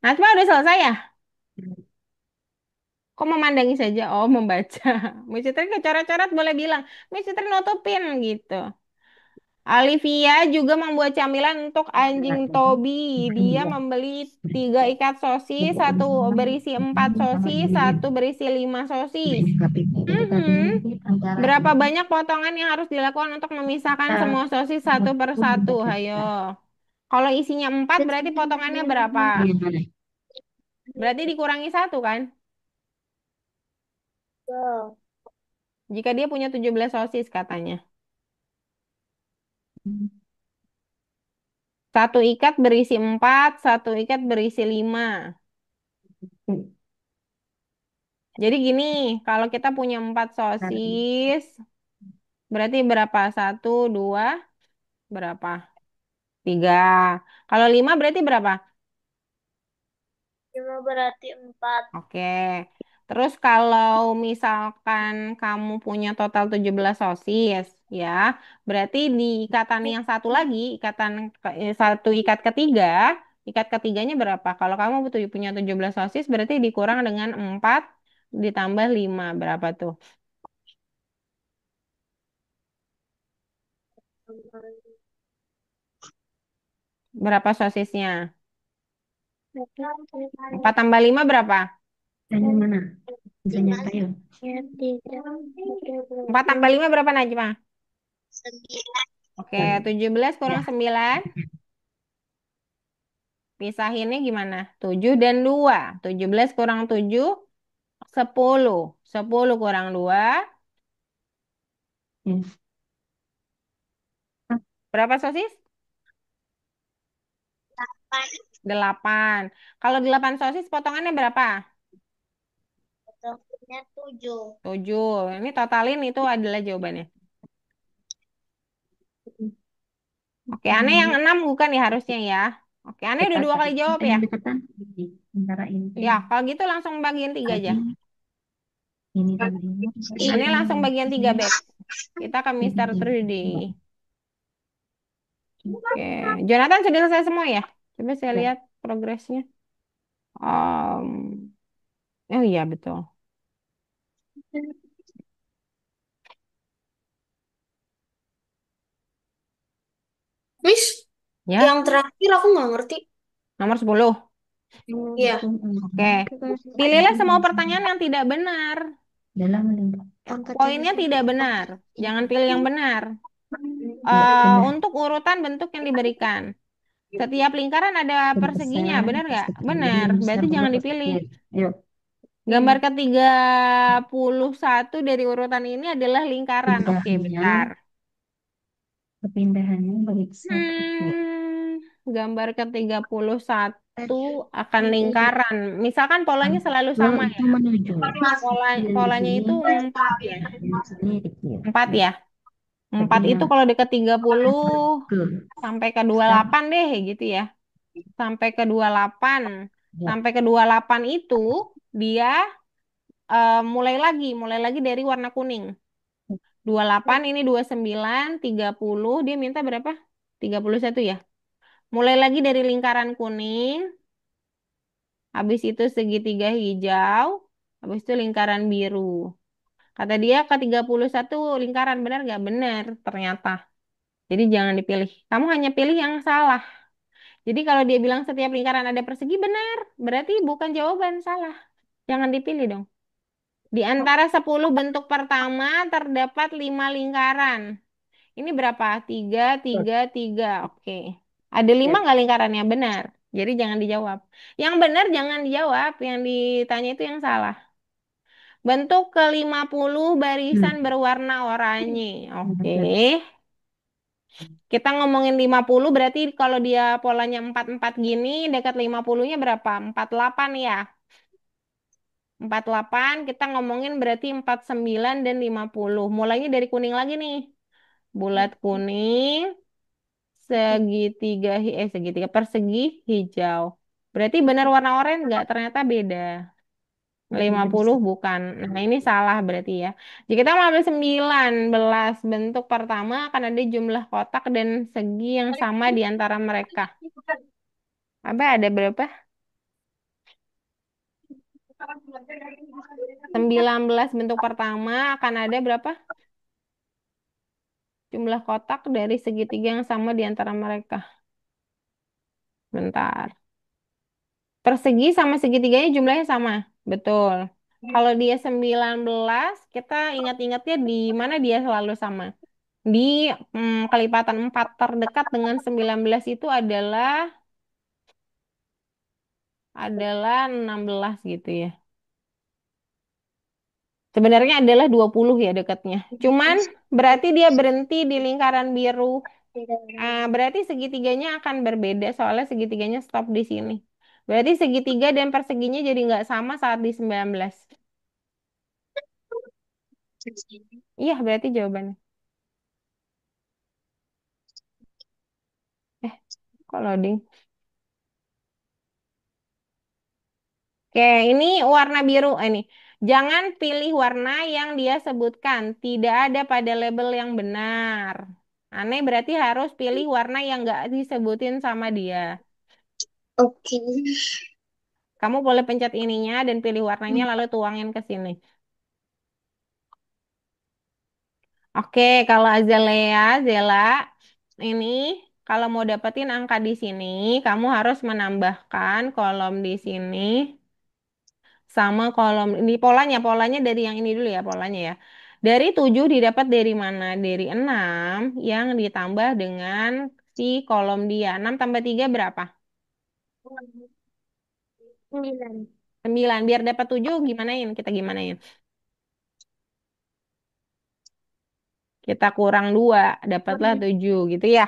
Nah, cuma udah selesai ya? Kok memandangi saja? Oh, membaca. Miss Citra kecoret-coret boleh bilang. Miss Citra nutupin gitu. Olivia juga membuat camilan untuk anjing Toby. Dia membeli 3 ikat sosis, satu berisi 4 sosis, satu berisi 5 sosis. Mhm. Berapa banyak potongan yang harus dilakukan untuk memisahkan semua sosis satu per satu? Hayo. Kalau isinya 4, berarti potongannya berapa? Berarti dikurangi satu kan? Tuh. Jika dia punya 17 sosis katanya. Satu ikat berisi 4, satu ikat berisi 5. Jadi gini, kalau kita punya 4 sosis, berarti berapa? Satu, dua, berapa? 3. Kalau 5 berarti berapa? Cuma berarti 4. Oke. Terus kalau misalkan kamu punya total 17 sosis, ya, berarti di ikatan yang satu lagi, satu ikat ketiganya berapa? Kalau kamu punya 17 sosis, berarti dikurang dengan 4 ditambah 5 berapa tuh? Berapa sosisnya? 4 tambah 5 berapa? Yang mana? Bisa nyata ya? Ya, tidak. 4 tambah 5 berapa Najma? 9. Oke, 17 kurang 9. Pisahinnya gimana? 7 dan 2. 17 kurang 7, 10. 10 kurang 2, Ya. berapa sosis? 8. Kalau 8 sosis potongannya berapa? Potongnya 7. 7. Ini totalin itu adalah jawabannya. Oke, aneh yang 6 bukan ya harusnya ya. Oke, aneh udah 2 kali jawab ya. Yang deketan ini antara ini Ya, kalau gitu langsung bagian 3 aja. tadi ini sama ini. Aneh langsung bagian 3 Beb. Kita ke Mister Trudy. Oke, Jonathan sudah selesai semua ya? Coba saya lihat progresnya. Um, oh iya betul. Miss, Ya, yang terakhir aku nggak ngerti. nomor 10. Iya, Oke. Pilihlah semua pertanyaan yang tidak benar. Dalam lingkup Poinnya tidak benar. Jangan pilih yang benar. ya, pindah Untuk urutan bentuk yang diberikan. Setiap lingkaran ada perseginya, besar benar nggak? pasti Benar. besar Berarti dulu jangan ke dipilih. kecil. Ayo. Gambar ke-31 dari urutan ini adalah lingkaran. Oke, Pindahannya bentar. kepindahannya bagi besar. Ya. Gambar ke-31 akan lingkaran. Misalkan polanya selalu Yang sama itu ya. menuju yang di Polanya sini itu 4 ya. yang sini kecil 4 ya. tapi 4 itu yang kalau deket 30 ke sampai ke besar 28 deh gitu ya. Sampai ke 28. ya Sampai ke 28 itu dia mulai lagi dari warna kuning. 28 ini 29, 30 dia minta berapa? 31 ya. Mulai lagi dari lingkaran kuning, habis itu segitiga hijau, habis itu lingkaran biru. Kata dia ke 31 lingkaran, benar nggak? Benar ternyata. Jadi jangan dipilih. Kamu hanya pilih yang salah. Jadi kalau dia bilang setiap lingkaran ada persegi, benar. Berarti bukan jawaban salah. Jangan dipilih dong. Di antara 10 bentuk pertama terdapat 5 lingkaran. Ini berapa? 3, 3, 3. Oke. Ada 5 nggak lingkarannya? Benar. Jadi jangan dijawab. Yang benar jangan dijawab. Yang ditanya itu yang salah. Bentuk ke-50 barisan berwarna oranye. Oke. Kita ngomongin 50 berarti kalau dia polanya 44 gini, dekat 50-nya berapa? 48 ya. 48 kita ngomongin berarti 49 dan 50. Mulainya dari kuning lagi nih. Bulat kuning, segitiga persegi hijau. Berarti benar warna oranye nggak? Ternyata beda. 50 bukan. Nah, ini salah berarti ya. Jika kita mengambil 19 bentuk pertama akan ada jumlah kotak dan segi yang sama di antara mereka. Apa ada berapa? 19 bentuk pertama akan ada berapa? Jumlah kotak dari segitiga yang sama di antara mereka. Bentar. Persegi sama segitiganya jumlahnya sama. Betul. Kalau dia 19, kita ingat-ingatnya di mana dia selalu sama. Di kelipatan 4 terdekat dengan 19 itu adalah 16 gitu ya. Sebenarnya adalah 20 ya dekatnya. Cuman berarti dia berhenti di lingkaran biru. Berarti segitiganya akan berbeda soalnya segitiganya stop di sini. Berarti segitiga dan perseginya jadi nggak sama saat di 19. Iya, berarti jawabannya. Eh, kok loading? Oke, ini warna biru. Ini. Jangan pilih warna yang dia sebutkan. Tidak ada pada label yang benar. Aneh berarti harus pilih warna yang nggak disebutin sama dia. Oke. Kamu boleh pencet ininya dan pilih warnanya lalu tuangin ke sini. Oke, kalau Azalea, Zela, ini kalau mau dapetin angka di sini, kamu harus menambahkan kolom di sini sama kolom ini polanya dari yang ini dulu ya polanya ya. Dari 7 didapat dari mana? Dari 6 yang ditambah dengan si kolom dia. 6 tambah 3 berapa? 9. Biar dapat 7 gimanain? Kita gimanain? Kita kurang 2, dapatlah 7 gitu ya.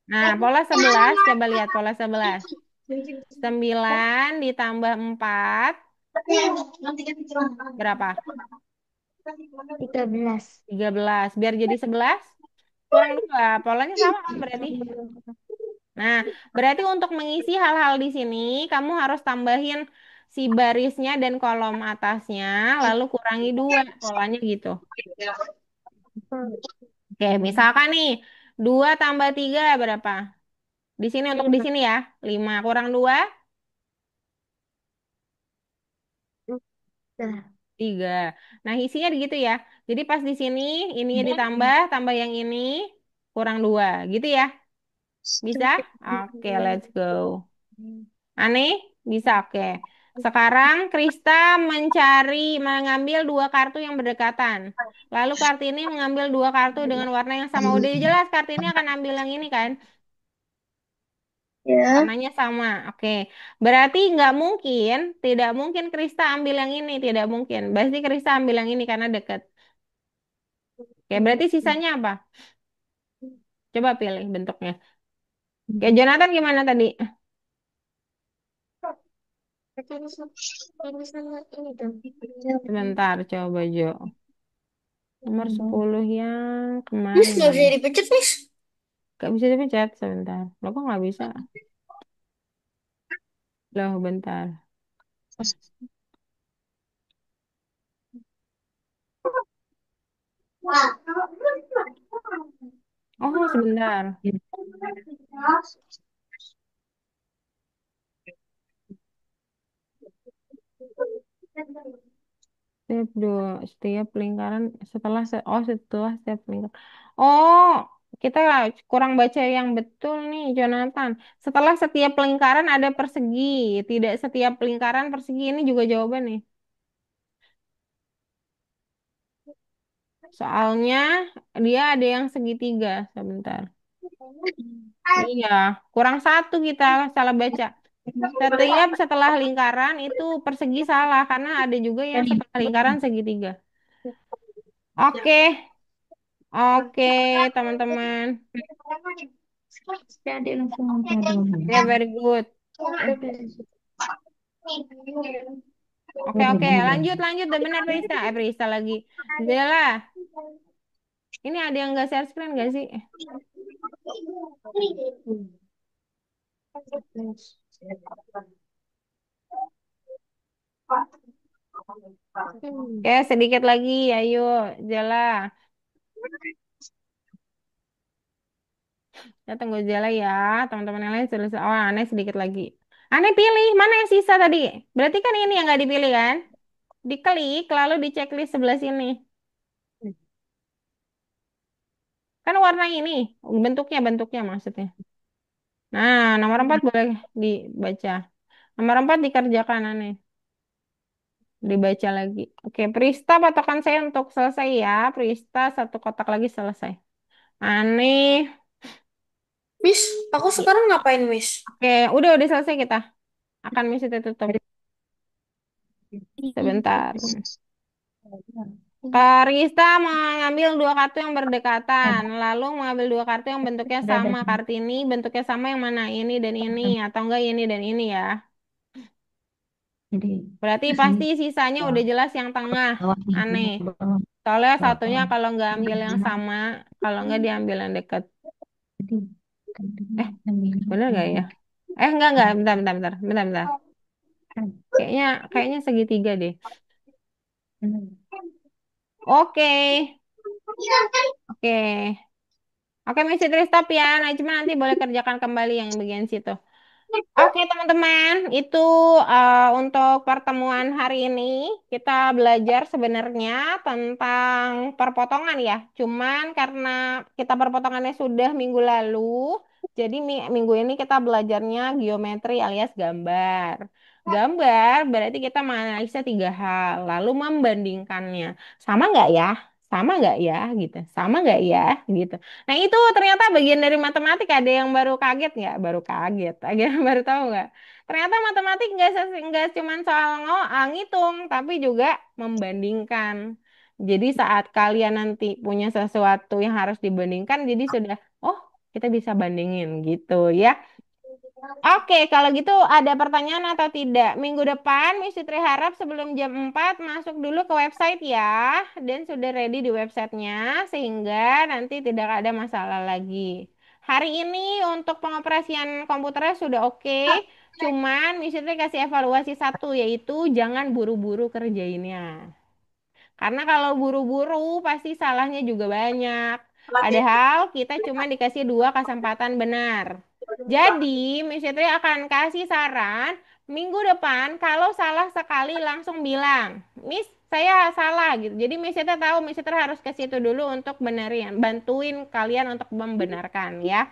Nah, pola 11, coba lihat pola 11. 9 ditambah 4, berapa? 13. 13. Biar jadi 11, kurang 2. Polanya sama kan berarti? Nah, berarti untuk mengisi hal-hal di sini, kamu harus tambahin si barisnya dan kolom atasnya, lalu kurangi 2. Polanya gitu. Oke, misalkan nih, 2 tambah 3 berapa? Di sini untuk di sini ya, 5 kurang 2, 3. Nah, isinya gitu ya. Jadi pas di sini, ininya ditambah, tambah yang ini, kurang 2. Gitu ya. Bisa? Oke, let's go. Aneh? Bisa, oke. Sekarang Krista mengambil 2 kartu yang berdekatan. Lalu Kartini mengambil 2 kartu dengan warna yang sama. Udah jelas Kartini akan ambil yang ini kan? Ya. Warnanya sama. Oke. Berarti tidak mungkin Krista ambil yang ini. Tidak mungkin. Berarti Krista ambil yang ini karena deket. Oke, berarti sisanya apa? Coba pilih bentuknya. Oke, Jonathan gimana tadi? Sebentar, coba Jo. Nomor 10 yang Miss kemarin nggak mana? bisa dipencet, Miss. Gak bisa dipencet sebentar. Lo kok nggak bisa? Loh, bentar. Oh, sebentar. Setiap lingkaran setelah setiap lingkaran. Oh, kita kurang baca yang betul nih, Jonathan. Setelah setiap lingkaran ada persegi, tidak setiap lingkaran persegi ini juga jawaban nih. Soalnya dia ada yang segitiga, sebentar. Iya, kurang 1 kita salah baca. Setiap setelah lingkaran itu persegi salah karena ada juga yang setelah lingkaran segitiga. Oke, oke, teman-teman. Jadi langsung ngomong. Ya, very good. Oke, oke, lanjut, lanjut. Udah benar, Prista. Prista lagi. Zela, ini ada yang nggak share screen nggak sih? Oke, sedikit lagi, ayo, jalan. Ya, tunggu jalan ya, teman-teman yang lain sudah. Oh, aneh sedikit lagi. Aneh pilih, mana yang sisa tadi? Berarti kan ini yang nggak dipilih kan? Diklik, lalu di checklist sebelah sini. Kan warna ini, bentuknya maksudnya. Nah, nomor 4 boleh dibaca. Nomor 4 dikerjakan, aneh. Dibaca lagi. Oke, Prista patokan saya untuk selesai ya. Prista satu kotak lagi selesai. Aneh. Miss, aku sekarang ngapain, Miss? Oke, udah selesai kita. Akan misi tutup. Sebentar. Karista mengambil dua kartu yang berdekatan, lalu mengambil dua kartu yang bentuknya Ada sama. Kartini bentuknya sama yang mana? Ini dan ini, atau enggak ini dan ini ya. jadi Berarti sini pasti sisanya bawah udah jelas yang tengah. bawah nih, Aneh. bawah Soalnya bawah satunya bawah. kalau nggak ambil yang Nah, sama, kalau nggak diambil yang dekat. jadi kan ini Eh, ambil bener nggak ya? ini Enggak. Bentar. kan. Kayaknya, kayaknya segitiga deh. Hmm. Oke, oke. Oke, Misi Tri, stop ya. Nah, cuma nanti boleh kerjakan kembali yang bagian situ. Oke, teman-teman, itu untuk pertemuan hari ini kita belajar sebenarnya tentang perpotongan ya. Cuman karena kita perpotongannya sudah minggu lalu, jadi minggu ini kita belajarnya geometri alias gambar. Gambar berarti kita menganalisa tiga hal, lalu membandingkannya. Sama nggak ya? Sama nggak ya? Gitu. Sama nggak ya? Gitu. Nah itu ternyata bagian dari matematik ada yang baru kaget nggak? Baru kaget, ada yang baru tahu nggak? Ternyata matematik nggak cuma soal ngitung, tapi juga membandingkan. Jadi saat kalian nanti punya sesuatu yang harus dibandingkan, jadi sudah, oh kita bisa bandingin gitu ya. Oke, kalau gitu ada pertanyaan atau tidak? Minggu depan Miss Fitri harap sebelum jam 4 masuk dulu ke website ya. Dan sudah ready di websitenya sehingga nanti tidak ada masalah lagi. Hari ini untuk pengoperasian komputernya sudah oke. Cuman Miss Fitri kasih evaluasi satu yaitu jangan buru-buru kerjainnya. Karena kalau buru-buru pasti salahnya juga banyak. Padahal kita cuma dikasih dua kesempatan benar. Jadi, Miss Fitri akan kasih saran minggu depan kalau salah sekali langsung bilang, Miss, saya salah gitu. Jadi Miss Fitri tahu Miss Fitri harus ke situ dulu untuk benerin, bantuin kalian untuk membenarkan ya.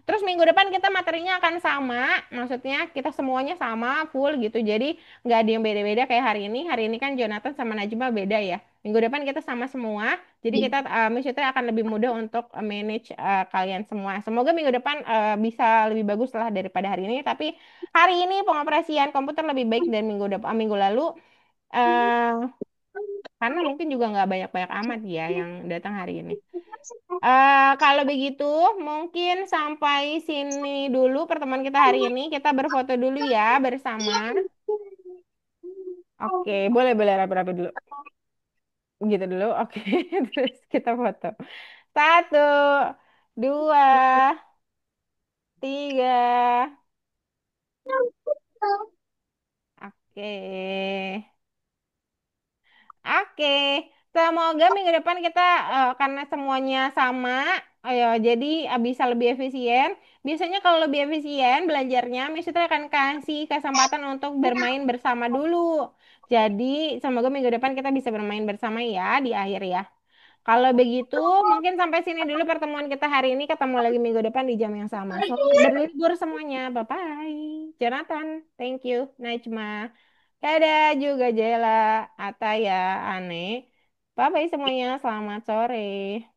Terus minggu depan kita materinya akan sama, maksudnya kita semuanya sama, full gitu. Jadi nggak ada yang beda-beda kayak hari ini. Hari ini kan Jonathan sama Najma beda ya. Minggu depan kita sama semua. Jadi kita maksudnya akan lebih mudah untuk manage kalian semua. Semoga minggu depan bisa lebih bagus lah daripada hari ini. Tapi hari ini pengoperasian komputer lebih baik dari minggu lalu. eh karena mungkin juga nggak banyak-banyak amat ya yang datang hari ini. Kalau begitu, mungkin sampai sini dulu pertemuan kita hari ini. Kita berfoto dulu ya bersama. Oke, boleh rapi-rapi dulu. Gitu dulu, oke. Terus kita foto. Satu, dua, tiga. Oke. Oke, semoga minggu depan kita karena semuanya sama, ayo jadi bisa lebih efisien. Biasanya kalau lebih efisien belajarnya, Miss Fitri akan kasih kesempatan untuk bermain bersama dulu. Jadi semoga minggu depan kita bisa bermain bersama ya di akhir ya. Kalau begitu, mungkin sampai sini dulu pertemuan kita hari ini. Ketemu lagi minggu depan di jam yang sama. Selamat berlibur semuanya. Bye-bye. Jonathan, thank you. Najma. Dadah juga Jela, Ataya, Ane. Bye-bye semuanya. Selamat sore.